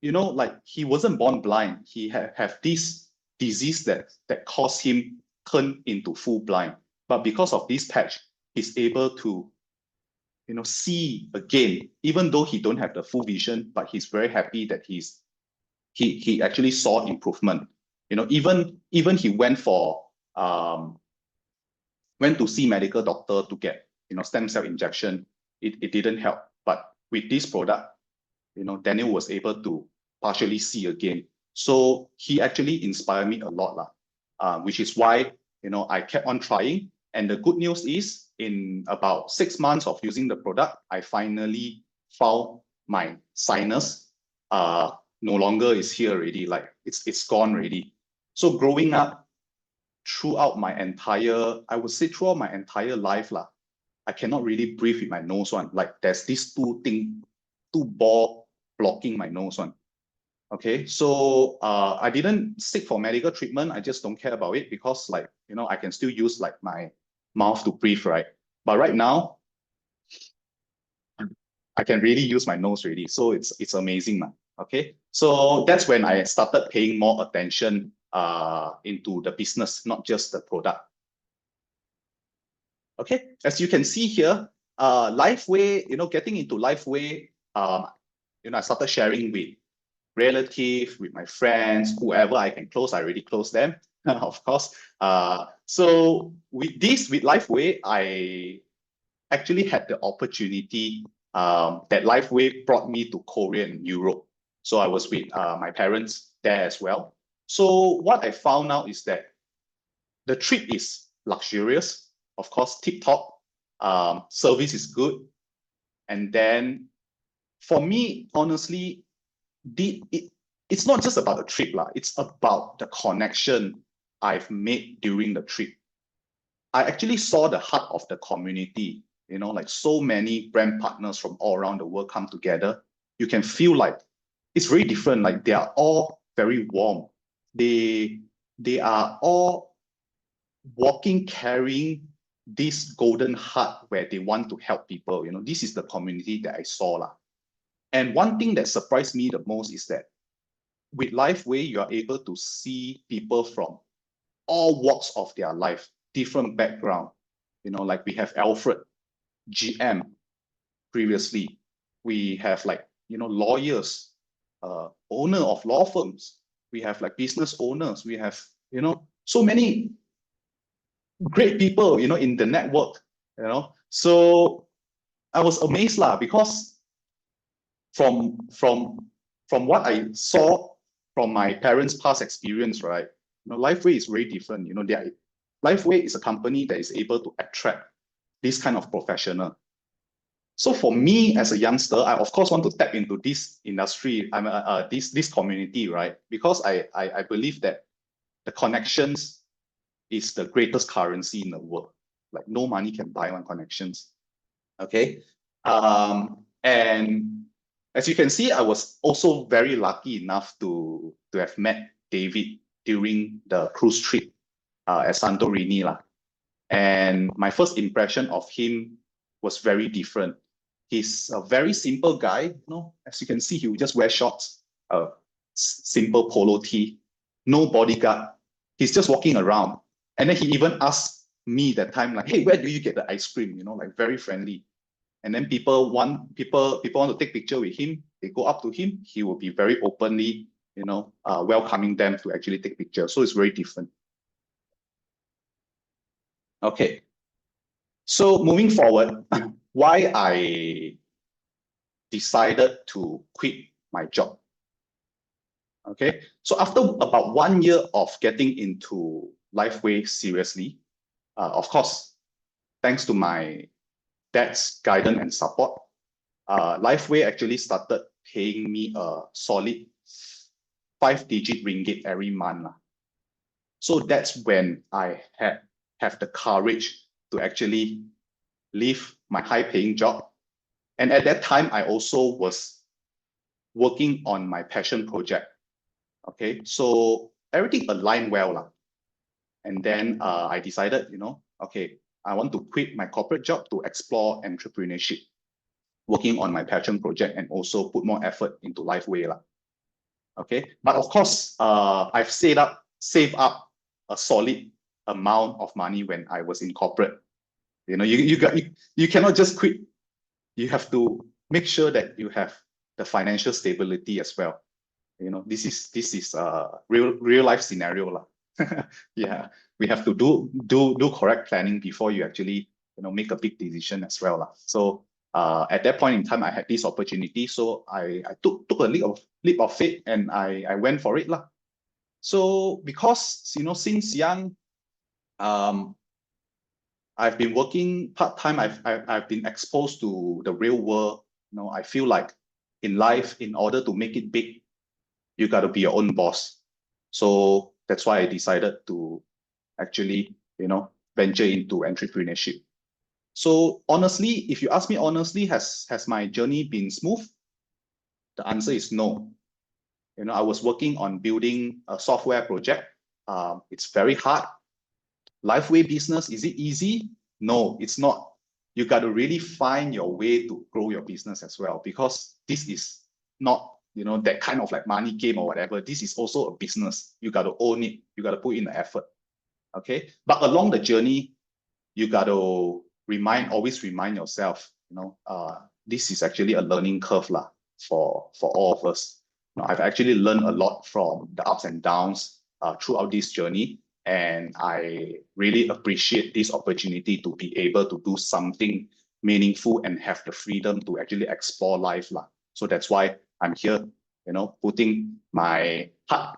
like he wasn't born blind. He have this disease that caused him turn into full blind. But because of this patch, he's able to, see again, even though he don't have the full vision, but he's very happy that he actually saw improvement. Even he went to see medical doctor to get, stem cell injection. It didn't help. But with this product, Daniel was able to partially see again. So he actually inspired me a lot, which is why, I kept on trying. And the good news is, in about 6 months of using the product, I finally found my sinus no longer is here already, like it's gone already. So growing up, throughout my entire life, I cannot really breathe with my nose one. Like there's this two ball blocking my nose one. Okay, so I didn't seek for medical treatment. I just don't care about it because I can still use like my mouth to breathe, right? But right now, I can really use my nose really. So it's amazing, man. Okay, so that's when I started paying more attention into the business, not just the product. Okay, as you can see here, LifeWay, getting into LifeWay, I started sharing with relatives, with my friends, whoever I can close, I already close them, of course. So with LifeWay, I actually had the opportunity that LifeWay brought me to Korea and Europe. So I was with my parents there as well. So what I found out is that the trip is luxurious, of course, tip-top, service is good. And then for me, honestly, it's not just about the trip, it's about the connection I've made during the trip. I actually saw the heart of the community, like so many brand partners from all around the world come together. You can feel like it's very different, like they are all very warm. They are all walking, carrying this golden heart where they want to help people. This is the community that I saw. And one thing that surprised me the most is that with LifeWay, you are able to see people from all walks of their life, different background. Like we have Alfred, GM previously. We have lawyers, owner of law firms. We have business owners. We have, so many great people, in the network, So I was amazed because from what I saw from my parents' past experience, right? LifeWay is very different. LifeWay is a company that is able to attract this kind of professional. So for me as a youngster, I of course want to tap into this industry, this community, right? Because I believe that the connections is the greatest currency in the world. Like no money can buy one connections. Okay. And as you can see, I was also very lucky enough to have met David during the cruise trip at Santorini. And my first impression of him was very different. He's a very simple guy. As you can see, he will just wear shorts, simple polo tee, no bodyguard. He's just walking around. And then he even asked me that time, like, hey, where do you get the ice cream? Very friendly. And then people want to take picture with him. They go up to him. He will be very openly, welcoming them to actually take pictures. So it's very different. Okay. So moving forward, why I decided to quit my job. Okay. So after about 1 year of getting into LifeWay seriously, of course, thanks to my dad's guidance and support, LifeWay actually started paying me a solid 5-digit ringgit every month. So that's when I have the courage to actually leave my high-paying job. And at that time, I also was working on my passion project. Okay, so everything aligned well lah. And then I decided, okay, I want to quit my corporate job to explore entrepreneurship, working on my passion project, and also put more effort into Lifeway lah. Okay, but of course, I've saved up a solid amount of money when I was in corporate. You cannot just quit. You have to make sure that you have the financial stability as well. This is a real life scenario lah. Yeah, we have to do correct planning before you actually make a big decision as well lah. So at that point in time, I had this opportunity, so I took a leap of faith and I went for it lah. So because since young, I've been working part-time. I've been exposed to the real world. I feel like in life, in order to make it big, you got to be your own boss. So that's why I decided to actually, venture into entrepreneurship. So honestly, if you ask me honestly, has my journey been smooth? The answer is no. I was working on building a software project. It's very hard. Lifeway business, is it easy? No, it's not. You got to really find your way to grow your business as well, because this is not that kind of like money game or whatever. This is also a business. You got to own it. You got to put in the effort. Okay. But along the journey, you got to always remind yourself, this is actually a learning curve lah for all of us. I've actually learned a lot from the ups and downs throughout this journey. And I really appreciate this opportunity to be able to do something meaningful and have the freedom to actually explore life lah. So that's why I'm here, putting my heart,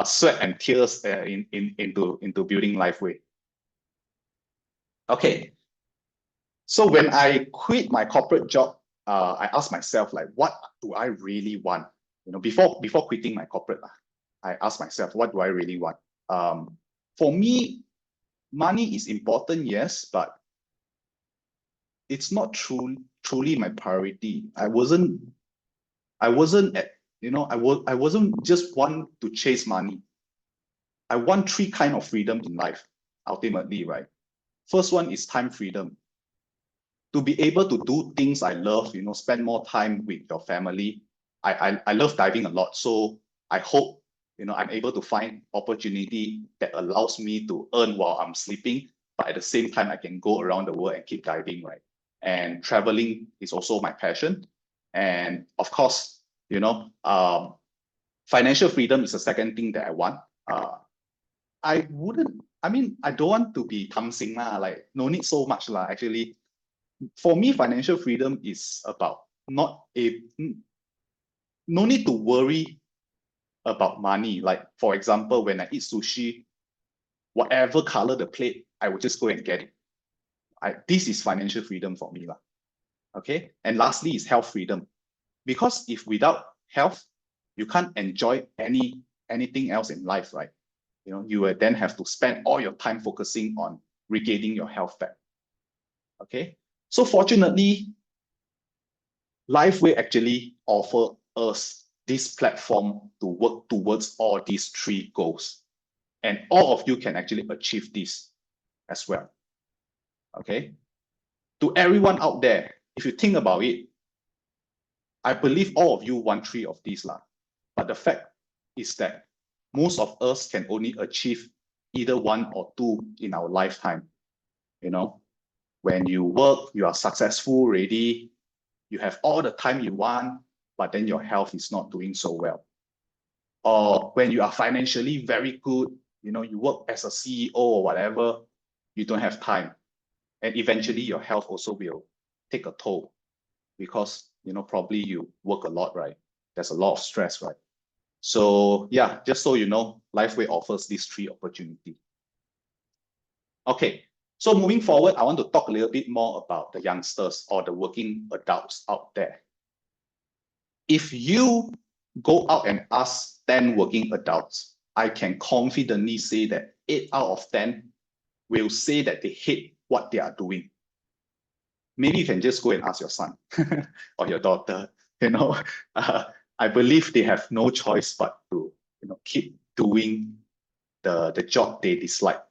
sweat and tears into building Lifeway. Okay. So when I quit my corporate job, I asked myself, like, what do I really want? Before quitting my corporate, I asked myself, what do I really want? For me, money is important, yes, but it's not truly my priority. I wasn't just want to chase money. I want three kind of freedom in life, ultimately, right? First one is time freedom. To be able to do things I love, spend more time with your family. I love diving a lot, so I hope I'm able to find opportunity that allows me to earn while I'm sleeping, but at the same time, I can go around the world and keep diving, right? And traveling is also my passion. And of course, financial freedom is the second thing that I want. I don't want to be tamsing lah, like no need so much lah. Actually, for me, financial freedom is about no need to worry about money. Like, for example, when I eat sushi, whatever color the plate, I would just go and get it. This is financial freedom for me lah. Okay. And lastly is health freedom. Because if without health, you can't enjoy anything else in life, right? You will then have to spend all your time focusing on regaining your health back. Okay. So fortunately, Lifeway actually offer us this platform to work towards all these three goals. And all of you can actually achieve this as well. Okay. To everyone out there, if you think about it, I believe all of you want three of these lah. But the fact is that most of us can only achieve either one or two in our lifetime. When you work, you are successful already, you have all the time you want, but then your health is not doing so well. Or when you are financially very good, you work as a CEO or whatever, you don't have time. And eventually your health also will take a toll because, probably you work a lot, right? There's a lot of stress, right? So yeah, just so you know, Lifeway offers these three opportunities. Okay, so moving forward, I want to talk a little bit more about the youngsters or the working adults out there. If you go out and ask 10 working adults, I can confidently say that 8 out of 10 will say that they hate what they are doing. Maybe you can just go and ask your son or your daughter, I believe they have no choice but to, keep doing the job they dislike.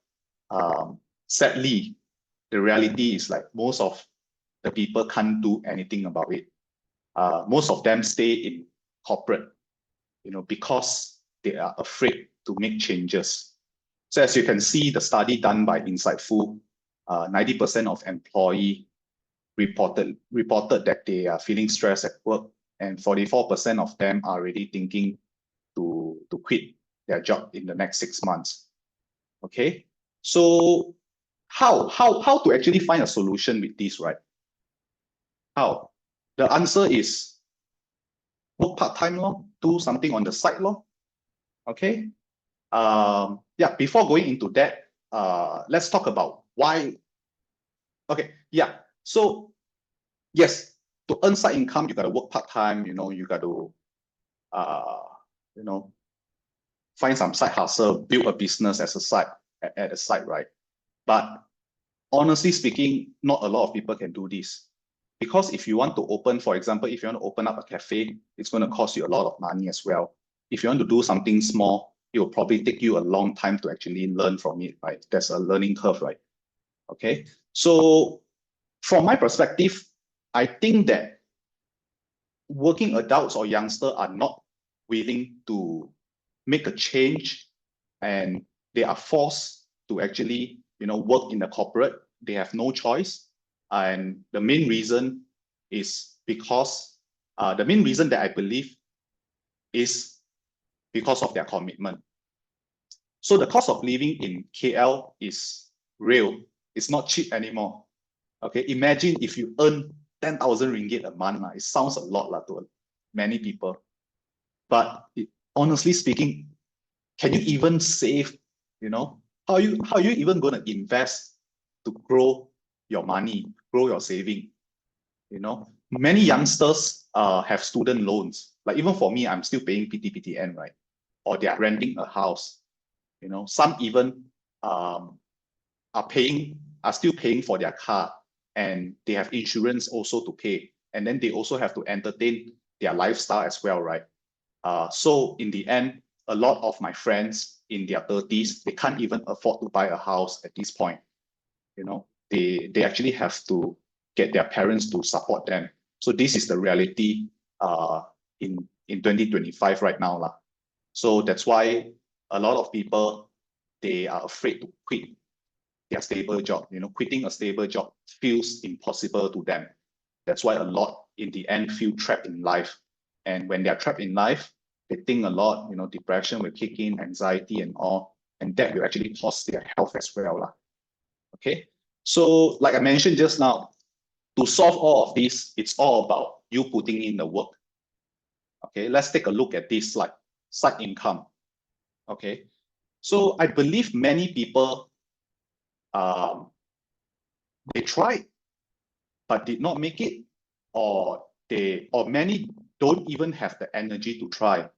Sadly, the reality is like most of the people can't do anything about it. Most of them stay in corporate, because they are afraid to make changes. So as you can see, the study done by Insightful, 90% of employees reported that they are feeling stressed at work, and 44% of them are already thinking to quit their job in the next 6 months. Okay, so how to actually find a solution with this, right? How? The answer is work part-time law, do something on the side law. Okay. Yeah, before going into that, let's talk about why. Okay, yeah. So yes, to earn side income, you gotta work part-time, you got to find some side hustle, build a business as a side at the side, right? But honestly speaking, not a lot of people can do this. Because if you want to open, for example, if you want to open up a cafe, it's going to cost you a lot of money as well. If you want to do something small, it will probably take you a long time to actually learn from it, right? There's a learning curve, right? Okay. So from my perspective, I think that working adults or youngsters are not willing to make a change, and they are forced to actually, work in the corporate. They have no choice. And the main reason is because, the main reason that I believe is because of their commitment. So the cost of living in KL is real. It's not cheap anymore. Okay, imagine if you earn 10,000 ringgit a month. It sounds a lot to many people. But honestly speaking, can you even save? How are you even going to invest to grow your money, grow your saving? Many youngsters have student loans. Like even for me, I'm still paying PTPTN, right? Or they are renting a house. Some even are still paying for their car, and they have insurance also to pay. And then they also have to entertain their lifestyle as well, right? So in the end, a lot of my friends in their 30s, they can't even afford to buy a house at this point. They actually have to get their parents to support them. So this is the reality in 2025 right now. So that's why a lot of people, they are afraid to quit their stable job. Quitting a stable job feels impossible to them. That's why a lot in the end feel trapped in life. And when they're trapped in life, they think a lot, depression will kick in, anxiety and all, and that will actually cost their health as well. Okay, so like I mentioned just now, to solve all of this, it's all about you putting in the work. Okay, let's take a look at this slide, side income. Okay, so I believe many people, they tried, but did not make it, or many don't even have the energy to try.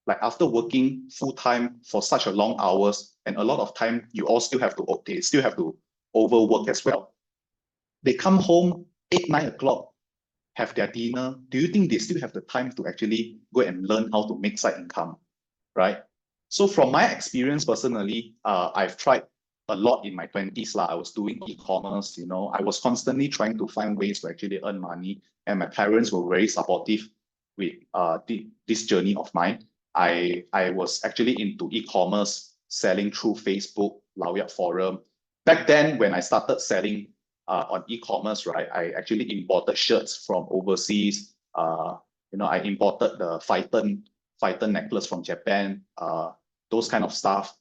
Like after working full time for such a long hours, and a lot of time they still have to overwork as well. They come home 8, 9 o'clock, have their dinner. Do you think they still have the time to actually go and learn how to make side income, right? So from my experience personally, I've tried a lot in my 20s. I was doing e-commerce, I was constantly trying to find ways to actually earn money, and my parents were very supportive with this journey of mine. I was actually into e-commerce, selling through Facebook, Laoyak Forum. Back then, when I started selling on e-commerce, right, I actually imported shirts from overseas. I imported the Phyton necklace from Japan, those kind of stuff.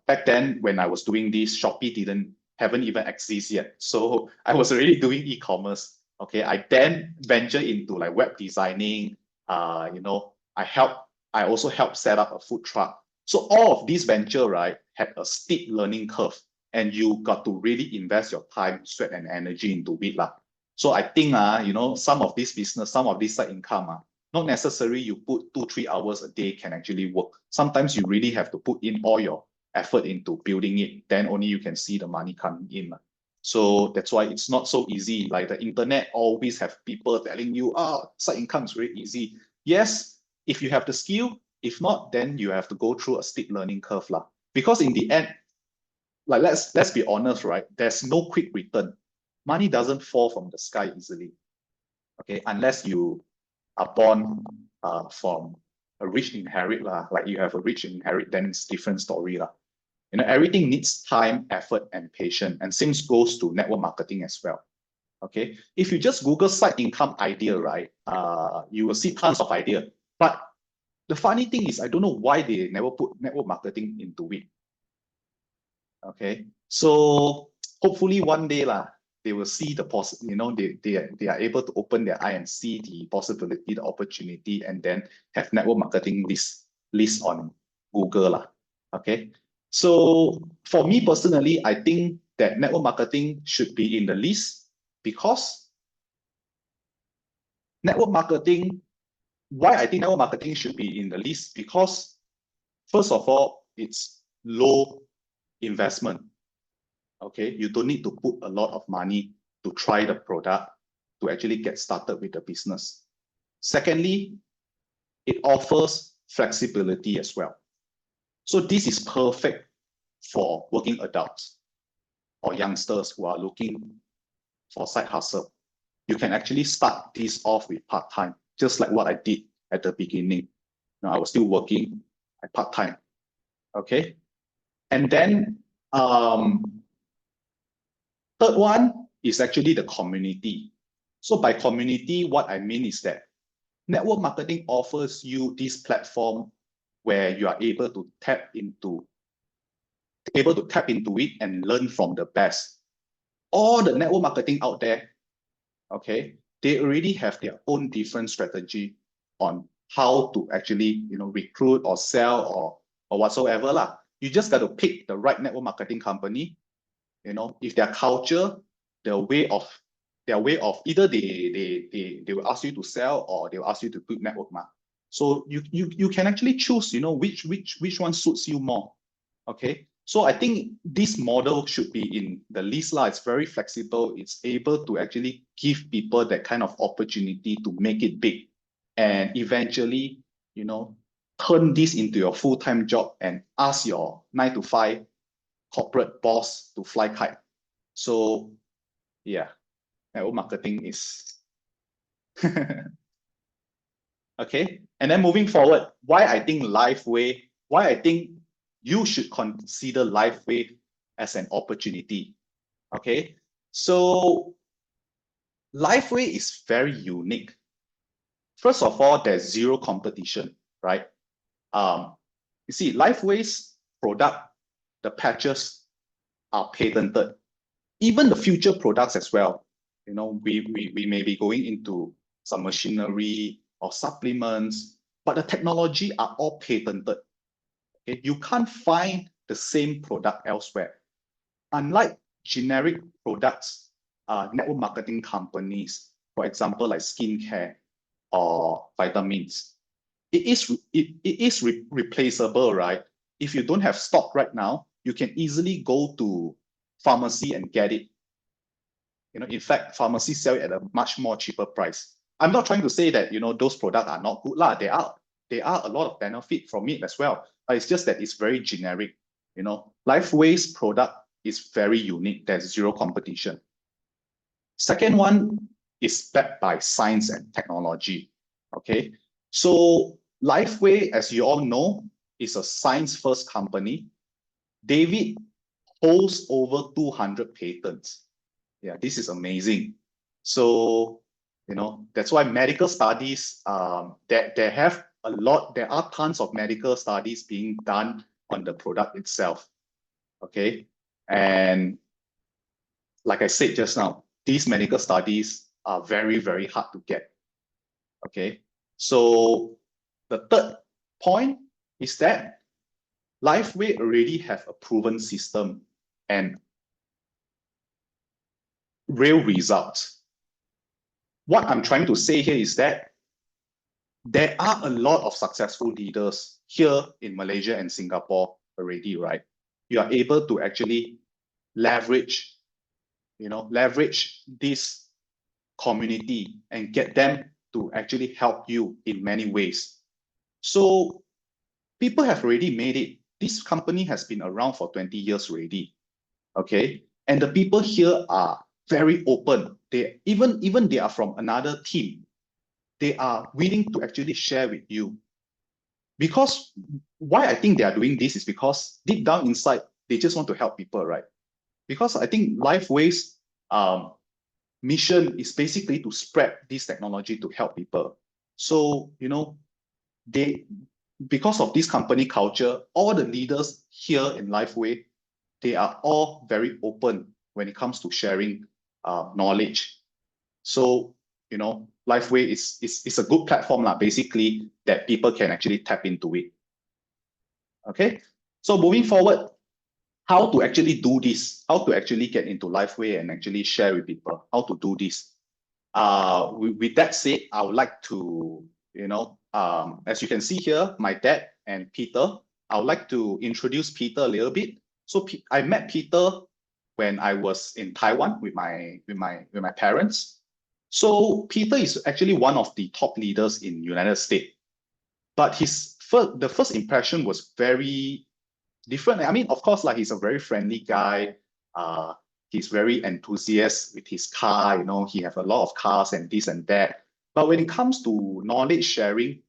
Back then, when I was doing this, Shopee haven't even existed yet. So I was already doing e-commerce. Okay, I then ventured into like web designing. I also helped set up a food truck. So all of these venture, right, had a steep learning curve, and you got to really invest your time, sweat, and energy into it. So I think, some of this business, some of this side income, not necessarily you put 2-3 hours a day can actually work. Sometimes you really have to put in all your effort into building it. Then only you can see the money coming in. So that's why it's not so easy. Like the internet always have people telling you, side income is very easy. Yes, if you have the skill, If not, then you have to go through a steep learning curve lah. Because in the end, like let's be honest, right? There's no quick return. Money doesn't fall from the sky easily. Okay, unless you are born from a rich inherit lah, like you have a rich inherit, then it's different story lah. You know, everything needs time, effort, and patience, and same goes to network marketing as well. Okay, if you just Google side income idea, right, you will see tons of idea. But the funny thing is, I don't know why they never put network marketing into it. Okay, so hopefully one day lah, they will see the they are able to open their eye and see the possibility, the opportunity, and then have network marketing list on Google lah. Okay, so for me personally, I think that network marketing should be in the list because network marketing. Why I think network marketing should be in the list because first of all, it's low investment. Okay, you don't need to put a lot of money to try the product to actually get started with the business. Secondly, it offers flexibility as well. So this is perfect for working adults or youngsters who are looking for side hustle. You can actually start this off with part-time, just like what I did at the beginning. Now, I was still working at part-time. Okay, and then third one is actually the community. So by community, what I mean is that network marketing offers you this platform where you are able to tap into it and learn from the best. All the network marketing out there, okay, they already have their own different strategy on how to actually recruit or sell or whatsoever lah. You just got to pick the right network marketing company. If their culture, their way of either they will ask you to sell or they will ask you to do network marketing. So you can actually choose which one suits you more. Okay, so I think this model should be in the list lah. It's very flexible. It's able to actually give people that kind of opportunity to make it big and eventually turn this into your full-time job and ask your 9-to-5 corporate boss to fly kite. So yeah, network marketing is okay. And then moving forward, why I think you should consider LifeWave as an opportunity. Okay, so LifeWave is very unique. First of all, there's zero competition, right? You see, LifeWave's product, the patches are patented. Even the future products as well. We may be going into some machinery or supplements, but the technology are all patented. Okay? You can't find the same product elsewhere. Unlike generic products, network marketing companies, for example, like skincare or vitamins, it is replaceable, right? If you don't have stock right now, you can easily go to pharmacy and get it. In fact, pharmacies sell it at a much more cheaper price. I'm not trying to say that those products are not good lah. There are a lot of benefit from it as well. But it's just that it's very generic. LifeWave's product is very unique. There's zero competition. Second one is backed by science and technology. Okay, so LifeWave, as you all know, is a science-first company. David holds over 200 patents. Yeah, this is amazing. So, that's why medical studies, there are tons of medical studies being done on the product itself. Okay, and like I said just now, these medical studies are very, very hard to get. Okay, so the third point is that LifeWave already have a proven system and real results. What I'm trying to say here is that there are a lot of successful leaders here in Malaysia and Singapore already, right? You are able to actually leverage this community and get them to actually help you in many ways. So People have already made it. This company has been around for 20 years already. Okay. And the people here are very open. They even they are from another team. They are willing to actually share with you. Because why I think they are doing this is because deep down inside, they just want to help people, right? Because I think LifeWave's mission is basically to spread this technology to help people. So, you know, because of this company culture, all the leaders here in LifeWave, they are all very open when it comes to sharing knowledge. So, you know, LifeWave is a good platform basically that people can actually tap into it. Okay, so moving forward, how to actually do this, how to actually get into LifeWave and actually share with people, how to do this. With that said, I would like to, you know, as you can see here, my dad and Peter, I would like to introduce Peter a little bit. So I met Peter when I was in Taiwan with my parents. So Peter is actually one of the top leaders in United States, but the first impression was very different. I mean, of course, like he's a very friendly guy. He's very enthusiastic with his car. You know, he have a lot of cars and this and that. But when it comes to knowledge sharing,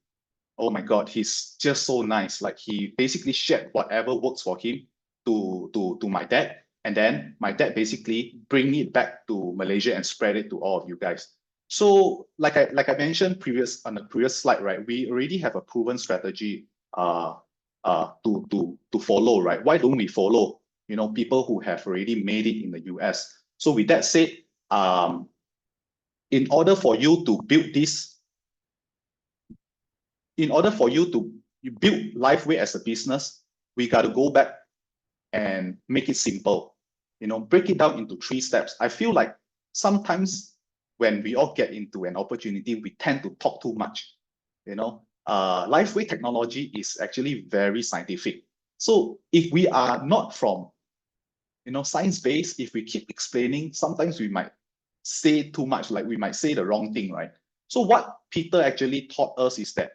oh my God, he's just so nice. Like he basically shared whatever works for him to my dad, and then my dad basically bring it back to Malaysia and spread it to all of you guys. So like I mentioned on the previous slide, right? We already have a proven strategy to follow, right? Why don't we follow, you know, people who have already made it in the US? So with that said, in order for you to build this, in order for you to build LifeWave as a business, we got to go back and make it simple. You know, break it down into 3 steps. I feel like sometimes when we all get into an opportunity, we tend to talk too much. You know, LifeWave technology is actually very scientific. So if we are not from, you know, science-based, if we keep explaining, sometimes we might say too much, like we might say the wrong thing, right? So what Peter actually taught us is that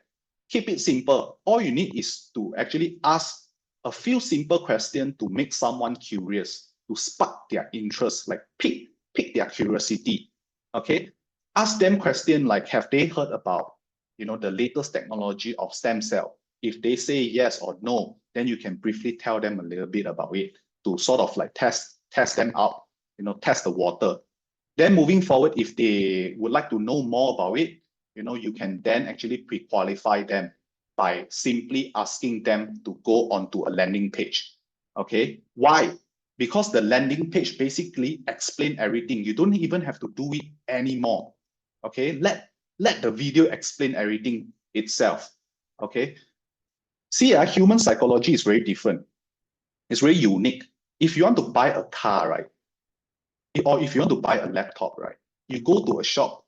keep it simple. All you need is to actually ask a few simple questions to make someone curious, to spark their interest, like pick their curiosity. Okay, ask them question like, have they heard about, you know, the latest technology of stem cell? If they say yes or no, then you can briefly tell them a little bit about it to sort of like test them out, you know, test the water. Then moving forward, if they would like to know more about it, you know, you can then actually pre-qualify them by simply asking them to go onto a landing page. Okay, why? Because the landing page basically explain everything. You don't even have to do it anymore. Okay, let the video explain everything itself. Okay, see, human psychology is very different. It's very unique. If you want to buy a car, right, or if you want to buy a laptop, right, you go to a shop.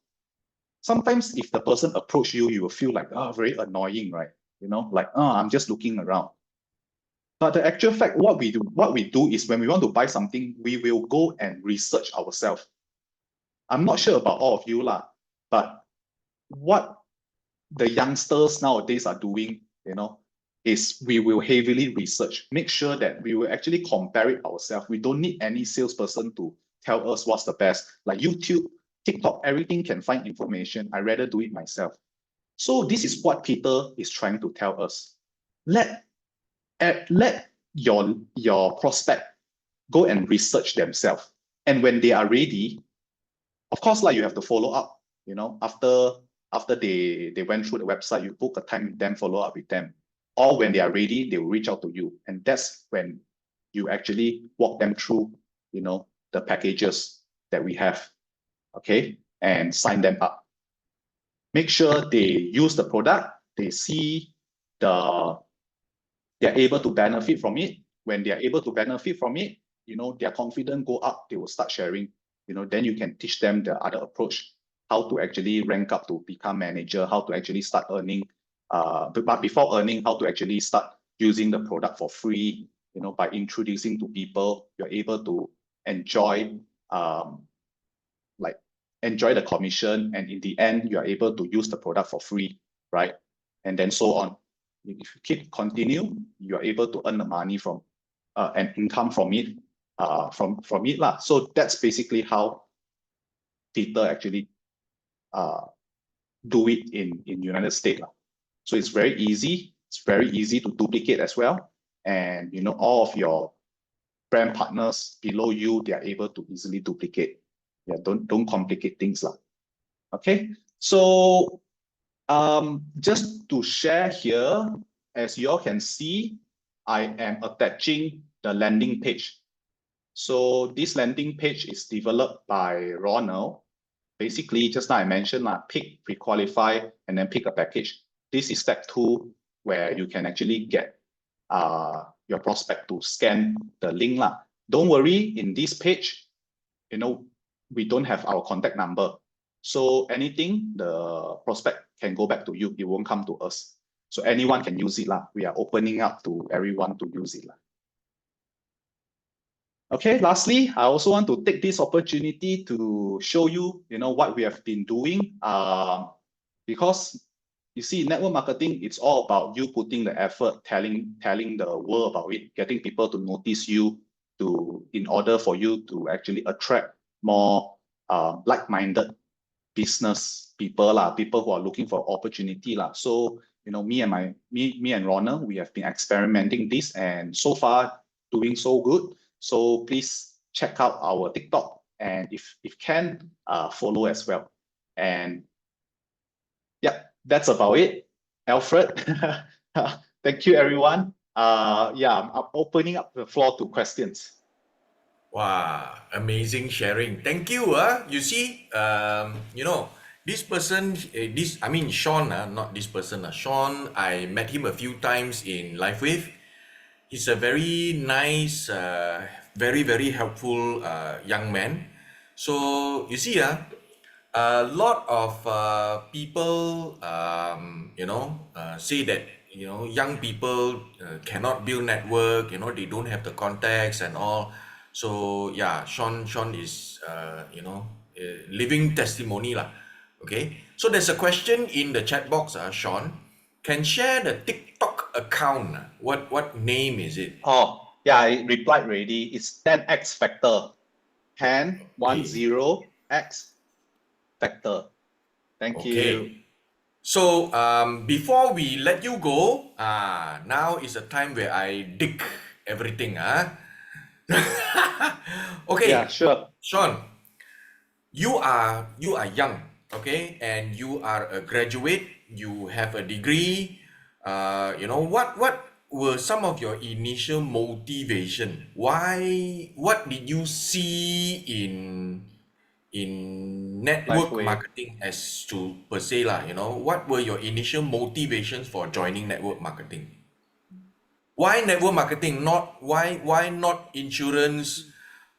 Sometimes if the person approach you, you will feel like, oh, very annoying, right? You know, like, oh, I'm just looking around. But the actual fact, what we do is when we want to buy something, we will go and research ourselves. I'm not sure about all of you lah, but what the youngsters nowadays are doing, you know, is we will heavily research, make sure that we will actually compare it ourselves. We don't need any salesperson to tell us what's the best. Like YouTube, TikTok, everything can find information. I rather do it myself. So this is what Peter is trying to tell us. Let your prospect go and research themselves. And when they are ready, of course, like you have to follow up, you know, after they went through the website, you book a time with them, follow up with them. Or when they are ready, they will reach out to you. And that's when you actually walk them through, you know, the packages that we have, okay, and sign them up. Make sure they use the product, they see they're able to benefit from it. When they're able to benefit from it, you know, their confidence go up, they will start sharing, you know, then you can teach them the other approach, how to actually rank up to become manager, how to actually start earning, but before earning, how to actually start using the product for free, you know, by introducing to people, you're able to enjoy, enjoy the commission, and in the end, you are able to use the product for free, right? And then so on. if you keep continue, you are able to earn the money from an income from it, from it lah. So that's basically how Peter actually do it in United States lah. So it's very easy. It's very easy to duplicate as well. And you know, all of your brand partners below you, they are able to easily duplicate. Yeah, don't complicate things lah. Okay, so just to share here, as you all can see, I am attaching the landing page. So this landing page is developed by Ronald. Basically, just now I mentioned pick, pre-qualify, and then pick a package. This is step 2, where you can actually get your prospect to scan the link lah. Don't worry, in this page, you know, we don't have our contact number. So anything, the prospect can go back to you. It won't come to us. So anyone can use it lah. We are opening up to everyone to use it lah. Okay, lastly, I also want to take this opportunity to show you, you know, what we have been doing. Because you see, network marketing, it's all about you putting the effort, telling the world about it, getting people to notice you, in order for you to actually attract more like-minded business people lah, people who are looking for opportunity lah. So you know, me and Ronald, we have been experimenting this, and so far doing so good. So please check out our TikTok, and if can, follow as well. And yeah, that's about it. Alfred, thank you everyone. Yeah, I'm opening up the floor to questions. Wow, amazing sharing. Thank you. You see, you know, this person, Shaun, not this person. Shaun, I met him a few times in LifeWave. He's a very nice, very, very helpful young man. So, you see, a lot of people, you know, say that, you know, young people cannot build network, you know, they don't have the contacts and all. So yeah, Shaun is you know, living testimony lah. Okay, so there's a question in the chat box. Shaun, can share the TikTok account. What name is it? Oh yeah, I replied already. It's 10x factor. 10x factor. Thank you. So before we let you go, now is the time where I dig everything. Okay. Yeah, sure. Shaun, you are young, okay, and you are a graduate. You have a degree. You know, what were some of your initial motivation? Why? What did you see in network marketing as to per se lah? You know, what were your initial motivations for joining network marketing? Why network marketing? Why not insurance?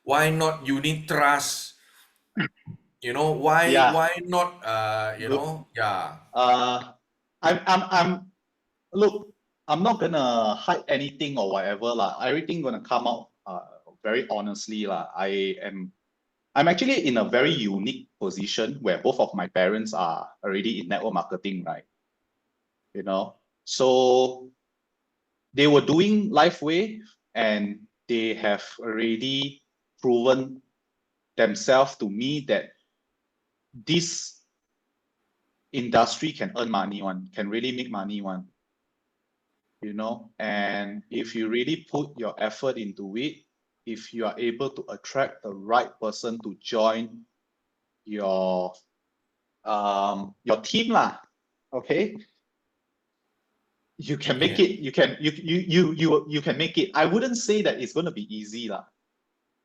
Why not unit trust? You know, why not you know, yeah. Look, I'm not gonna hide anything or whatever lah. Everything gonna come out very honestly lah. I'm actually in a very unique position where both of my parents are already in network marketing, right? You know, so they were doing LifeWave, and they have already proven themselves to me that this industry can earn money one, can really make money one. You know, and if you really put your effort into it, if you are able to attract the right person to join your team lah, okay, you can make it. You can make it. I wouldn't say that it's going to be easy lah.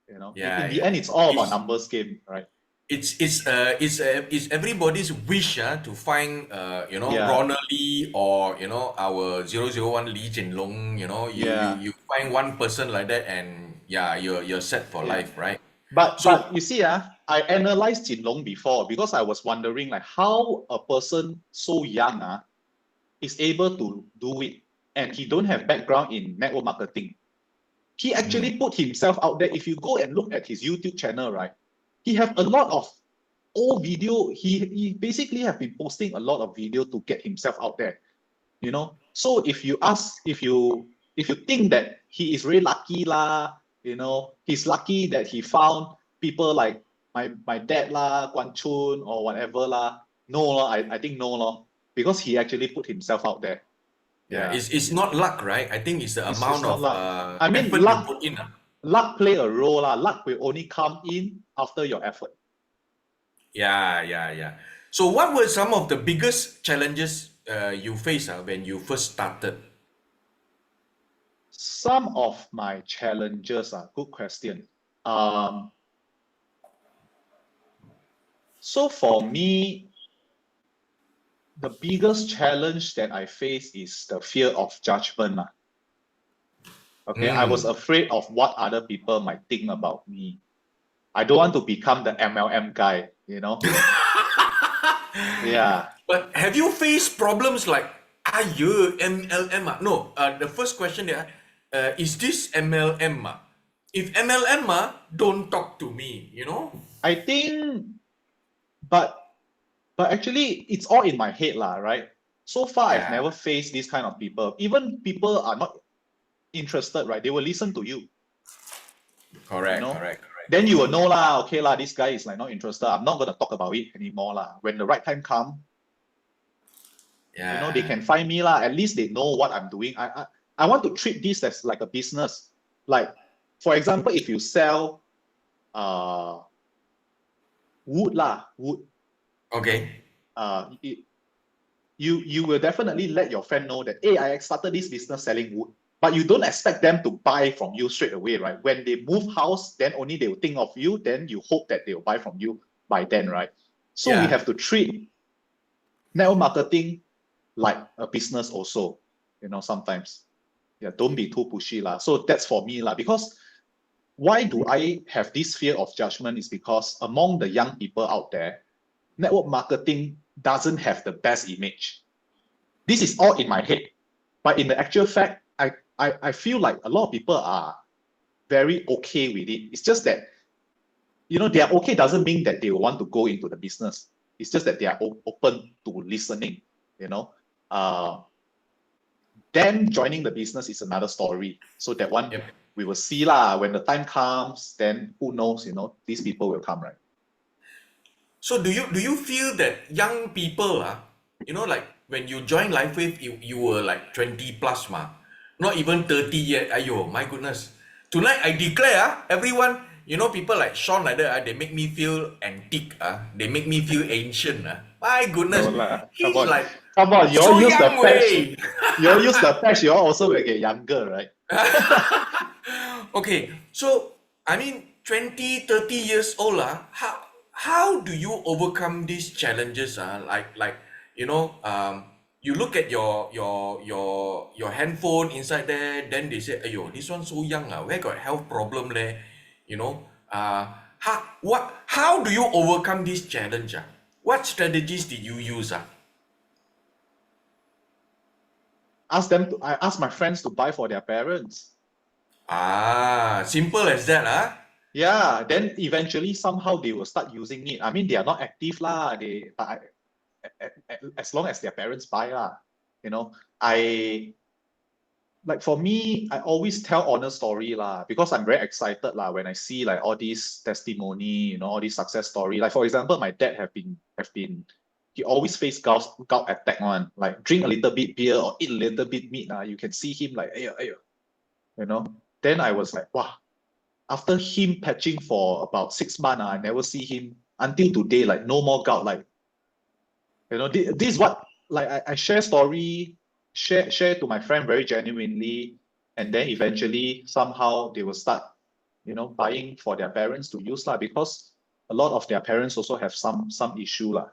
You know, in the end, it's all about numbers game, right? It's everybody's wish to find you know, Ronald Lee, or you know, our 001 Lee Jinlong. You know, you find one person like that, and you're set for life, right? But you see, I analyzed Jinlong before, because I was wondering like how a person so young is able to do it, and he don't have background in network marketing. He actually put himself out there. If you go and look at his YouTube channel, right, he have a lot of old video. He basically have been posting a lot of video to get himself out there, you know. So if you think that he is really lucky lah, he's lucky that he found people like my dad lah, Guan Chun or whatever lah. No lah, I think no lah, because he actually put himself out there. Yeah, it's not luck, right? I think it's the amount not of luck. I mean, effort luck, you put in. luck play a role lah. Luck will only come in after your effort. Yeah. So what were some of the biggest challenges you faced when you first started? Some of my challenges are good question. So for me, the biggest challenge that I face is the fear of judgment. Okay, I was afraid of what other people might think about me. I don't want to become the MLM guy, Yeah. But have you faced problems like, ayo, MLM? No, the first question there, is this MLM? If MLM, don't talk to me, I think, but actually, it's all in my head, right? So far, I've never faced this kind of people. Even people are not interested, right? They will listen to you. Correct. Then you will know lah, okay lah, this guy is like not interested. I'm not gonna talk about it anymore lah. When the right time come, they can find me lah. At least they know what I'm doing. I want to treat this as like a business. Like, for example, if you sell wood. Okay. You will definitely let your friend know that, hey, I started this business selling wood. But you don't expect them to buy from you straight away, right? When they move house, then only they will think of you. Then you hope that they will buy from you by then, right? So we have to treat network marketing like a business also, sometimes. Yeah, don't be too pushy lah. So that's for me lah. Because why do I have this fear of judgment is because among the young people out there, network marketing doesn't have the best image. This is all in my head. But in the actual fact, I feel like a lot of people are very okay with it. It's just that, they are okay doesn't mean that they want to go into the business. It's just that they are open to listening, Then joining the business is another story. So that one, we will see lah. When the time comes, then who knows, these people will come, right? So do you feel that young people, like when you joined LifeWave, you were like 20 plus, not even 30 yet. Ayo, my goodness. Tonight I declare, everyone, people like Shaun like that, they make me feel antique. They make me feel ancient. My goodness. He's like, come on, you all so use the young patch. way. You all use the patch, you all also will get younger, right? Okay, so, 20, 30 years old, how do you overcome these challenges? You look at your handphone inside there, then they say, ayo, this one so young, where got health problem leh? How do you overcome this challenge? What strategies did you use? I ask my friends to buy for their parents. Simple as that, Yeah, then eventually somehow they will start using it. They are not active lah. As long as their parents buy lah, for me, I always tell honest story lah, because I'm very excited lah when I see like all these testimony, all these success story. Like for example, my dad have been he always face gout attack one. Like drink a little bit beer or eat a little bit meat. You can see him like ayo. Then I was like, wow. After him patching for about 6 months, I never see him until today. Like no more gout. Like this is what I share story, share to my friend very genuinely, and then eventually somehow they will start, buying for their parents to use lah, because a lot of their parents also have some issue lah.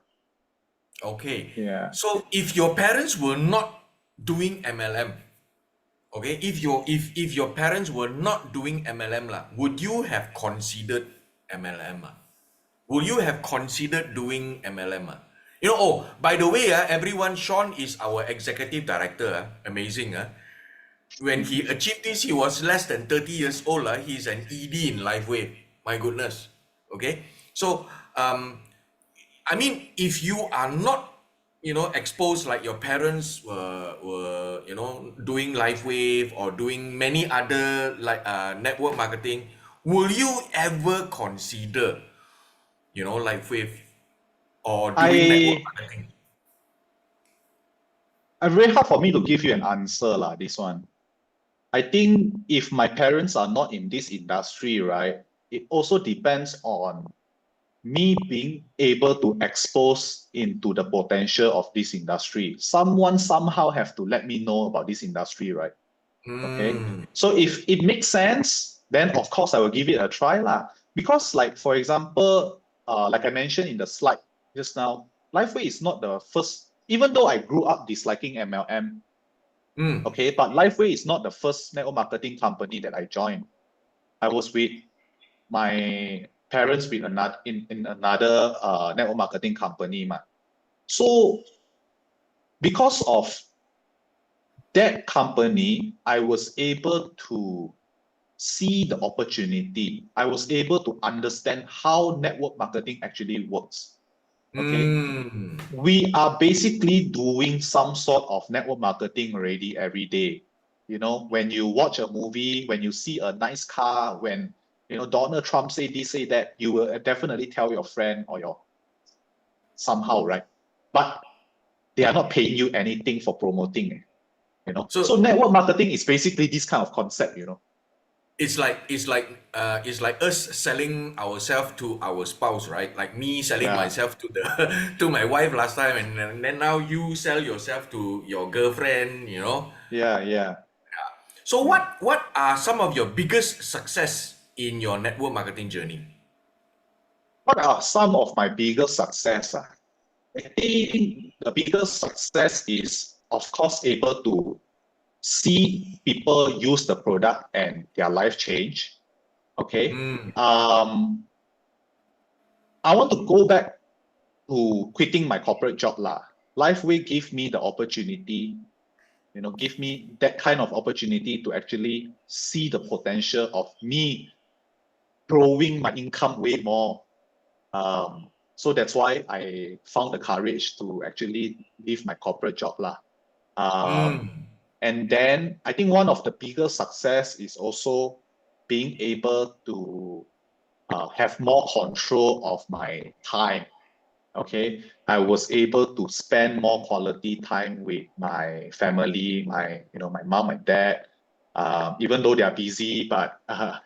Okay. Yeah. So if your parents were not doing MLM, okay, if your parents were not doing MLM would you have considered MLM? Would you have considered doing MLM? By the way, everyone, Shaun is our executive director. Amazing. When he achieved this, he was less than 30 years old. He's an ED in LifeWave. My goodness. Okay. So, if you are not exposed like your parents were doing LifeWave or doing many other like network marketing, will you ever consider LifeWave or doing network I marketing? very hard for me to give you an answer lah, this one. I think if my parents are not in this industry, right, it also depends on me being able to expose into the potential of this industry. Someone somehow have to let me know about this industry, right? Okay. So if it makes sense, then of course I will give it a try lah. Because like for example, like I mentioned in the slide just now, Lifeway is not the first, even though I grew up disliking MLM, okay, but Lifeway is not the first network marketing company that I joined. I was with my parents with another in another network marketing company. So because of that company, I was able to see the opportunity. I was able to understand how network marketing actually works. Okay. We are basically doing some sort of network marketing already every day. When you watch a movie, when you see a nice car, when Donald Trump say this, say that, you will definitely tell your friend or your somehow, right? But they are not paying you anything for promoting. So network marketing is basically this kind of concept. It's like us selling ourselves to our spouse, right? Like me selling myself to the to my wife last time, and then now you sell yourself to your girlfriend. Yeah. So what are some of your biggest success in your network marketing journey? What are some of my biggest success? I think the biggest success is, of course, able to see people use the product and their life change. Okay. I want to go back to quitting my corporate job lah. Lifeway give me the opportunity, give me that kind of opportunity to actually see the potential of me growing my income way more. So that's why I found the courage to actually leave my corporate job lah. And then I think one of the biggest success is also being able to have more control of my time. Okay, I was able to spend more quality time with my family, my mom, my dad. Even though they are busy, but I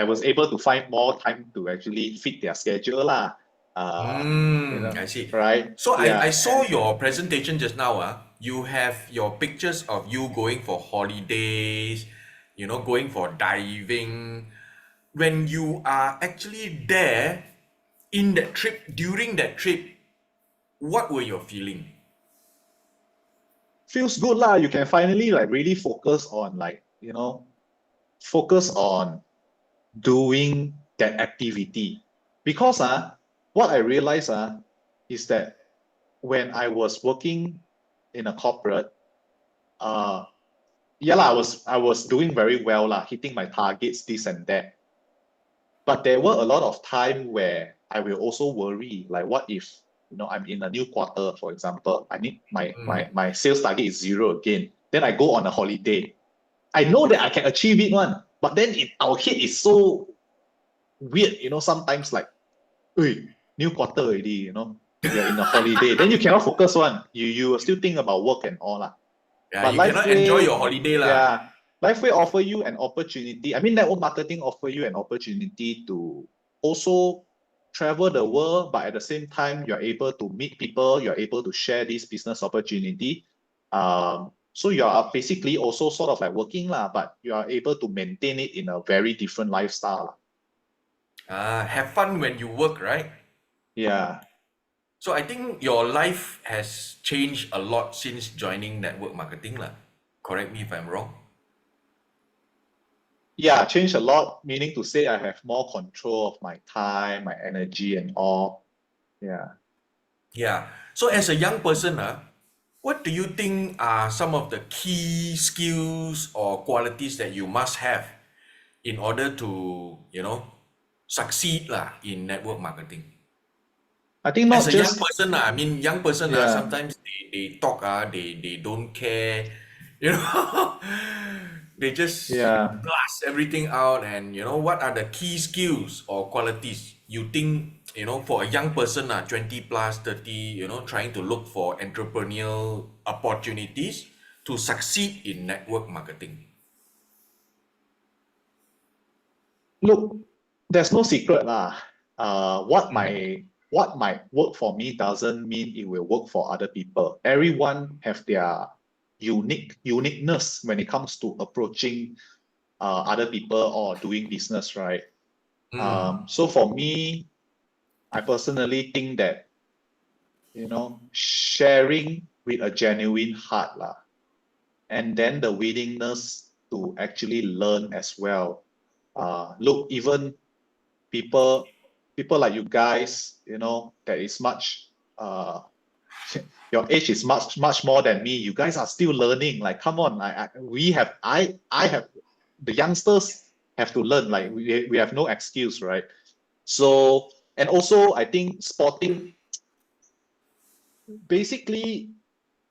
was able to find more time to actually fit their schedule lah. I see. Right. So Yeah. I saw your presentation just now. You have your pictures of you going for holidays, going for diving. When you are actually there in that trip, during that trip, what were you feeling? Feels good lah. You can finally really focus on focus on doing that activity. Because what I realized is that when I was working in a corporate, I was doing very well lah, hitting my targets, this and that. But there were a lot of time where I will also worry, like what if I'm in a new quarter, for example, I need my sales target is 0 again. Then I go on a holiday. I know that I can achieve it one, but then our head is so weird, sometimes like, hey, new quarter already, you're in a holiday. Then you cannot focus one. You will still think about work and all lah. Yeah, but you cannot enjoy your holiday lah. Yeah. Lifeway offer you an opportunity. I mean, network marketing offer you an opportunity to also travel the world, but at the same time, you're able to meet people, you're able to share this business opportunity. So you are basically also sort of like working lah, but you are able to maintain it in a very different lifestyle. Have fun when you work, right? Yeah. So I think your life has changed a lot since joining network marketing lah. Correct me if I'm wrong. Yeah, changed a lot, meaning to say I have more control of my time, my energy and all. Yeah. Yeah. So as a young person, what do you think are some of the key skills or qualities that you must have in order to, succeed lah in network marketing? I think not As a young just person, I mean, young person, yeah. sometimes they talk, they don't care, you know, they just Yeah. blast everything out. And, what are the key skills or qualities you think, for a young person, 20 plus, 30, trying to look for entrepreneurial opportunities to succeed in network marketing? Look, there's no secret lah. What might work for me doesn't mean it will work for other people. Everyone have their uniqueness when it comes to approaching other people or doing business, right? So for me, I personally think that sharing with a genuine heart lah, and then the willingness to actually learn as well. Look, even people like you guys, that is much your age is much more than me. You guys are still learning. Like, come on, I have the youngsters have to learn. Like, we have no excuse, right? So, and also I think spotting, basically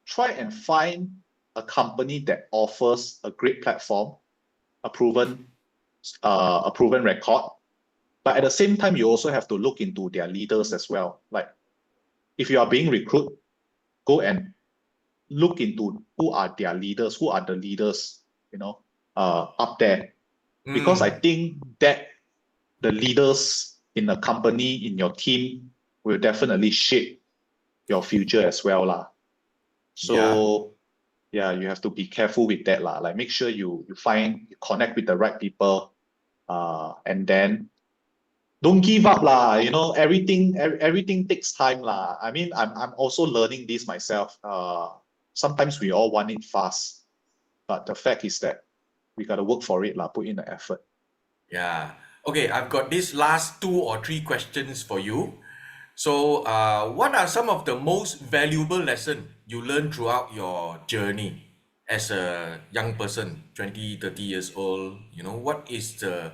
try and find a company that offers a great platform, a proven record. But at the same time, you also have to look into their leaders as well. Like, if you are being recruited, go and look into who are their leaders, who are the leaders, up there. Because I think that the leaders in the company, in your team, will definitely shape your future as well lah. So yeah, you have to be careful with that lah. Like, make sure you connect with the right people, and then don't give up lah. Everything takes time lah. I mean, I'm also learning this myself. Sometimes we all want it fast, but the fact is that we gotta work for it lah. Put in the effort. Yeah. Okay, I've got these last 2 or 3 questions for you. So, what are some of the most valuable lessons you learned throughout your journey as a young person, 20, 30 years old? What is the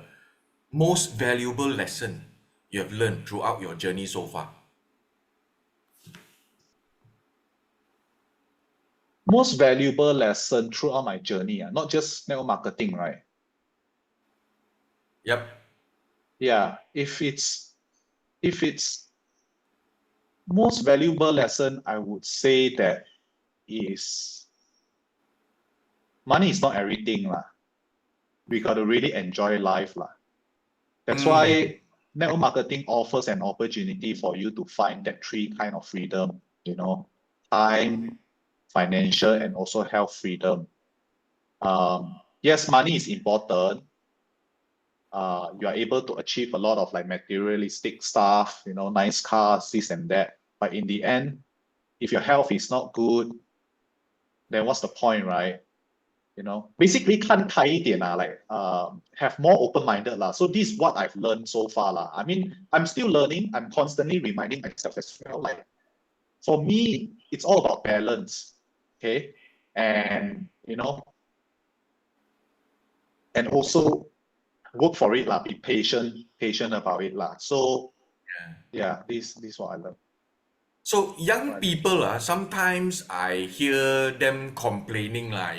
most valuable lesson you have learned throughout your journey so far? Most valuable lesson throughout my journey, not just network marketing, right? Yep. Yeah, if it's most valuable lesson, I would say that is money is not everything lah. We got to really enjoy life lah. That's why network marketing offers an opportunity for you to find that 3 kind of freedom, time, financial, and also health freedom. Yes, money is important. You are able to achieve a lot of like materialistic stuff, nice cars, this and that. But in the end, if your health is not good, then what's the point, right? Basically 看开一点啦, like have more open-minded lah. So this is what I've learned so far lah. I mean, I'm still learning. I'm constantly reminding myself as well. Like, for me, it's all about balance, okay? And and also work for it lah. Be patient about it lah. So yeah, this is what I learned. So young people, sometimes I hear them complaining lah,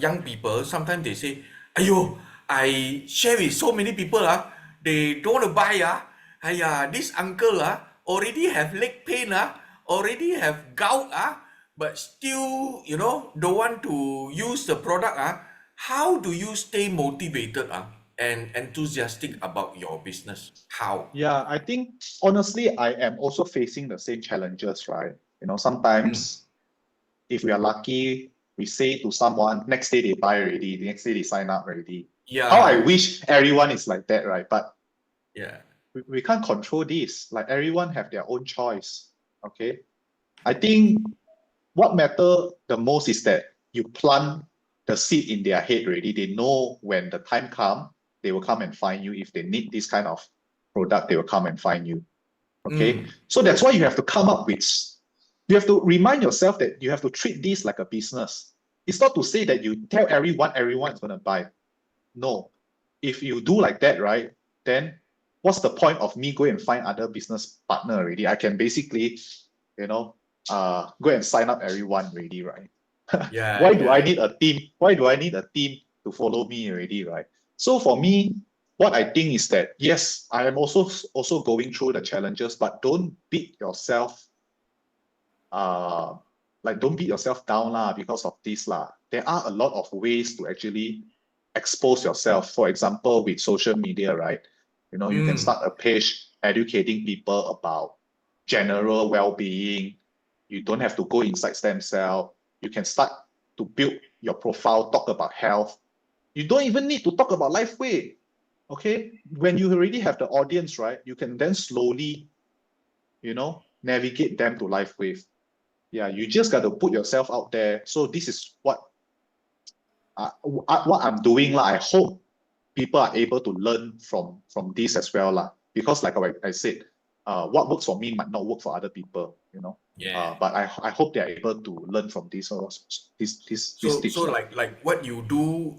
young people, sometimes they say, "Ayo, I share with so many people, they don't want to buy, this uncle already have leg pain, already have gout, but still, don't want to use the product. How do you stay motivated and enthusiastic about your business? How? Yeah, I think honestly, I am also facing the same challenges, right? Sometimes if we are lucky, we say to someone, next day they buy already, the next day they sign up already. Yeah. How I wish everyone is like that, right? But yeah, we can't control this. Like, everyone have their own choice. Okay. I think what matter the most is that you plant the seed in their head already. They know when the time comes, they will come and find you. If they need this kind of product, they will come and find you. Okay. So that's why you have to come up with, you have to remind yourself that you have to treat this like a business. It's not to say that you tell everyone is going to buy. No. If you do like that, right, then what's the point of me going and find other business partner already? I can basically, go and sign up everyone already, right? Yeah, Why do I yeah. need a team? Why do I need a team to follow me already, right? So for me, what I think is that yes, I am also going through the challenges, but don't beat yourself. Don't beat yourself down lah because of this lah. There are a lot of ways to actually expose yourself. For example, with social media, right? You can start a page educating people about general well-being. You don't have to go inside stem cell. You can start to build your profile, talk about health. You don't even need to talk about LifeWay. Okay, when you already have the audience, right, you can then slowly, navigate them to LifeWave. Yeah, you just got to put yourself out there. So this is what I'm doing lah. I hope people are able to learn from this as well lah. Because like I said, what works for me might not work for other people. Yeah. But I hope they are able to learn from this tips. So like what you do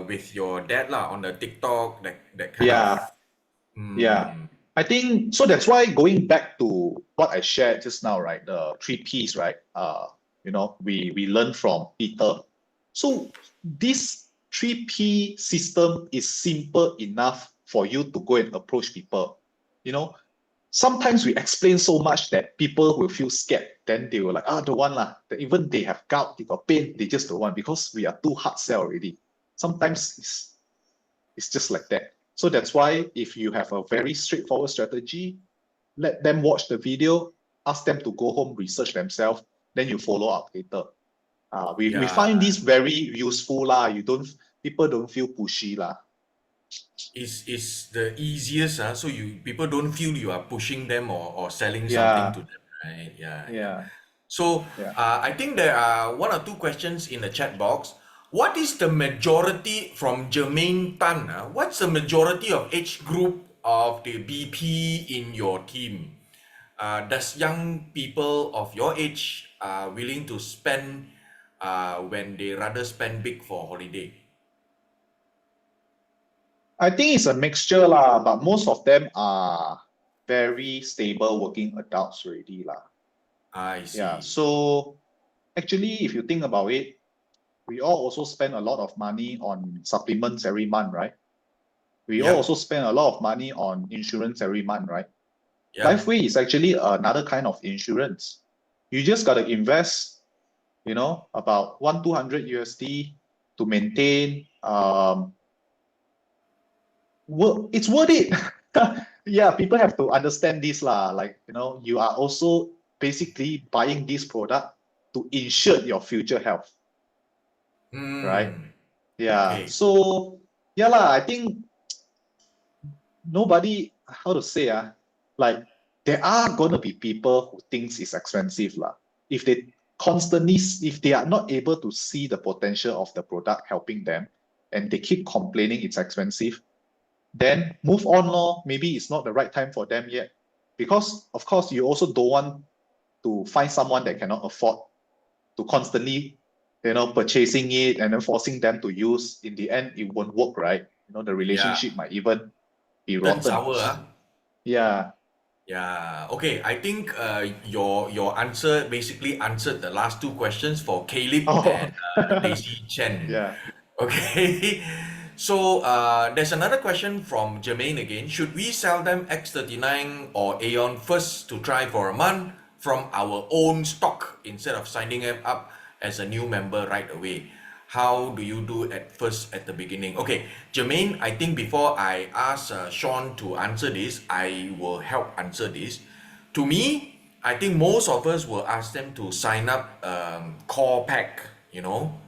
with your dad lah on the TikTok, that kind Yeah. of. Yeah. I think so. That's why going back to what I shared just now, right? The 3 Ps, right? We learn from Peter. So this 3P system is simple enough for you to go and approach people. Sometimes we explain so much that people will feel scared. Then they will like, don't want lah. Even they have gout, they got pain, they just don't want because we are too hard sell already. Sometimes it's just like that. So that's why if you have a very straightforward strategy, let them watch the video, ask them to go home, research themselves, then you follow up later. We find this very useful lah. People don't feel pushy lah. Is the easiest, so people don't feel you are pushing them or selling something to them, right? Yeah. So I think there are 1 or 2 questions in the chat box. What is the majority from Jermaine Tan? What's the majority of age group of the BP in your team? Does young people of your age willing to spend when they rather spend big for holiday? I think it's a mixture lah, but most of them are very stable working adults already lah. I see. Yeah. So actually, if you think about it, we all also spend a lot of money on supplements every month, right? We all also spend a lot of money on insurance every month, right? LifeWay is actually another kind of insurance. You just got to invest, about $200 USD to maintain. It's worth it. Yeah, people have to understand this lah. You are also basically buying this product to ensure your future health. Right? Yeah. Okay. So I think nobody, how to say, there are gonna be people who thinks it's expensive lah. If they are not able to see the potential of the product helping them, and they keep complaining it's expensive, then move on lor. Maybe it's not the right time for them yet, because of course you also don't want to find someone that cannot afford to constantly purchasing it and then forcing them to use. In the end, it won't work, right? The relationship might even be rotten. Sour. Yeah. Okay, I think your answer basically answered the last 2 questions for Caleb and Daisy Chen. Yeah. Okay. So there's another question from Jermaine again. Should we sell them X39 or Aeon first to try for a month from our own stock instead of signing them up as a new member right away? How do you do at the beginning? Okay, Jermaine, I think before I ask Shaun to answer this, I will help answer this. To me, I think most of us will ask them to sign up core pack,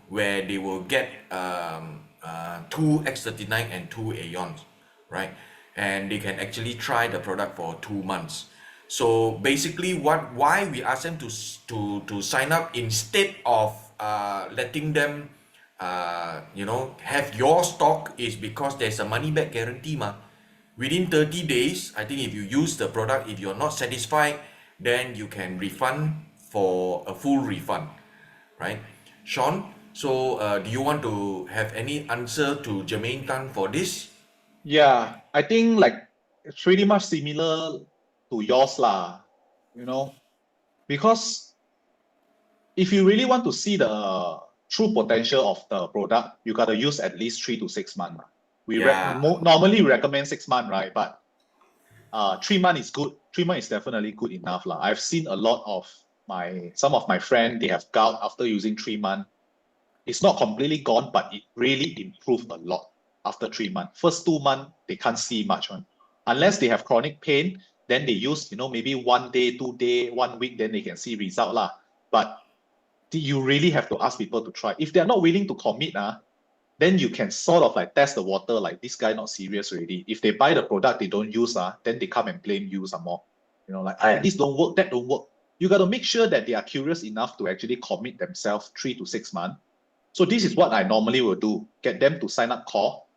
where they will get 2 X39 and 2 Aeons, right? And they can actually try the product for 2 months. So basically why we ask them to sign up instead of letting them have your stock is because there's a money back guarantee within 30 days. I think if you use the product, if you're not satisfied, then you can refund for a full refund, right? Shaun, so do you want to have any answer to Jermaine Tan for this? Yeah, I think pretty much similar to yours lah, you know, because if you really want to see the true potential of the product, you got to use at least 3 to 6 months. Normally we recommend 6 months, right? But 3 months is good. 3 months is definitely good enough lah. I've seen a lot of some of my friends, they have gout after using 3 months. It's not completely gone, but it really improved a lot after 3 months. First 2 months, they can't see much one. Unless they have chronic pain, then they use, maybe 1 day, 2 day, 1 week, then they can see result lah. But you really have to ask people to try. If they're not willing to commit, then you can sort of like test the water, like this guy not serious already. If they buy the product, they don't use, then they come and blame you some more. This don't work, that don't work. You got to make sure that they are curious enough to actually commit themselves 3 to 6 months. So this is what I normally will do, get them to sign up call.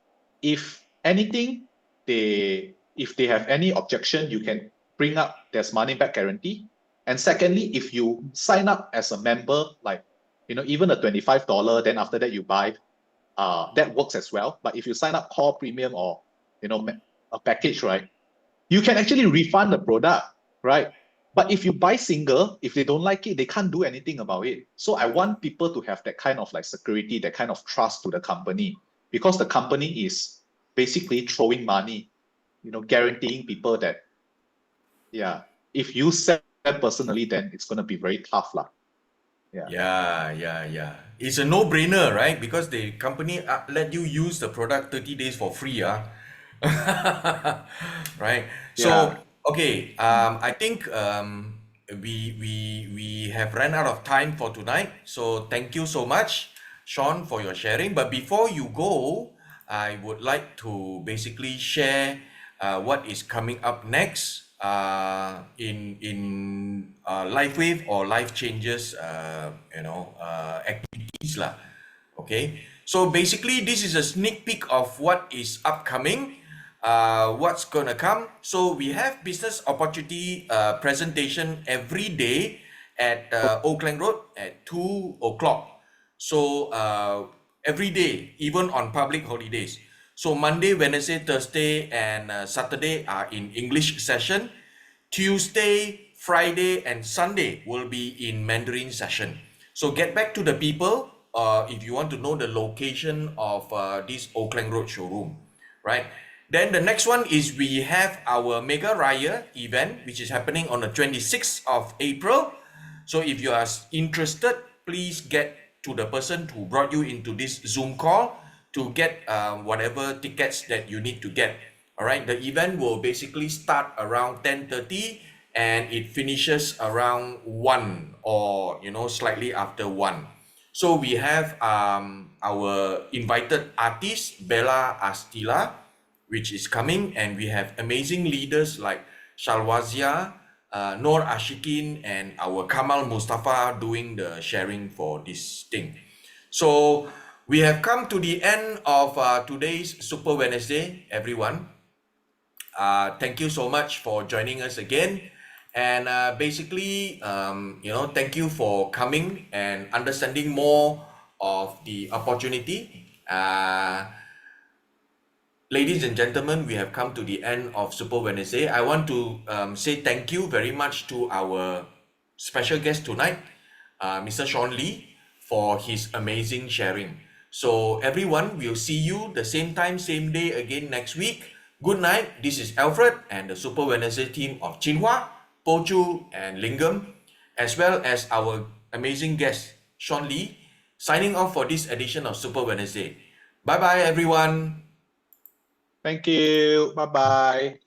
If anything, if they have any objection, you can bring up there's money back guarantee. And secondly, if you sign up as a member, like, even a $25, then after that you buy, that works as well. But if you sign up core premium or, a package, right, you can actually refund the product, right? But if you buy single, if they don't like it, they can't do anything about it. So I want people to have that kind of like security, that kind of trust to the company, because the company is basically throwing money, guaranteeing people that, if you sell personally, then it's going to be very tough lah. Yeah. It's a no-brainer, right? Because the company let you use the product 30 days for free, right? So, okay, I think we have run out of time for tonight. So thank you so much, Shaun, for your sharing. But before you go, I would like to basically share what is coming up next in LifeWave or Life Changes, activities lah. Okay, so basically this is a sneak peek of what is upcoming, what's gonna come. So we have business opportunity presentation every day at Oakland Road at 2 o'clock. So every day, even on public holidays. So Monday, Wednesday, Thursday, and Saturday are in English session. Tuesday, Friday, and Sunday will be in Mandarin session. So get back to the people if you want to know the location of this Oakland Road showroom, right? Then the next one is we have our Mega Raya event, which is happening on the 26th of April. So if you are interested, please get to the person who brought you into this Zoom call to get whatever tickets that you need to get. All right, the event will basically start around 10:30 and it finishes around 1 or slightly after 1. So we have our invited artist Bella Astila, which is coming, and we have amazing leaders like Shalwazia, Noor Ashikin, and our Kamal Mustafa doing the sharing for this thing. So we have come to the end of today's Super Wednesday, everyone. Thank you so much for joining us again. And basically, thank you for coming and understanding more of the opportunity. Ladies and gentlemen, we have come to the end of Super Wednesday. I want to say thank you very much to our special guest tonight, Mr. Shaun Lee, for his amazing sharing. So everyone, we'll see you the same time, same day again next week. Good night. This is Alfred and the Super Wednesday team of Chinhua, Pochu, and Lingam, as well as our amazing guest, Shaun Lee, signing off for this edition of Super Wednesday. Bye-bye, everyone. Thank you. Bye-bye.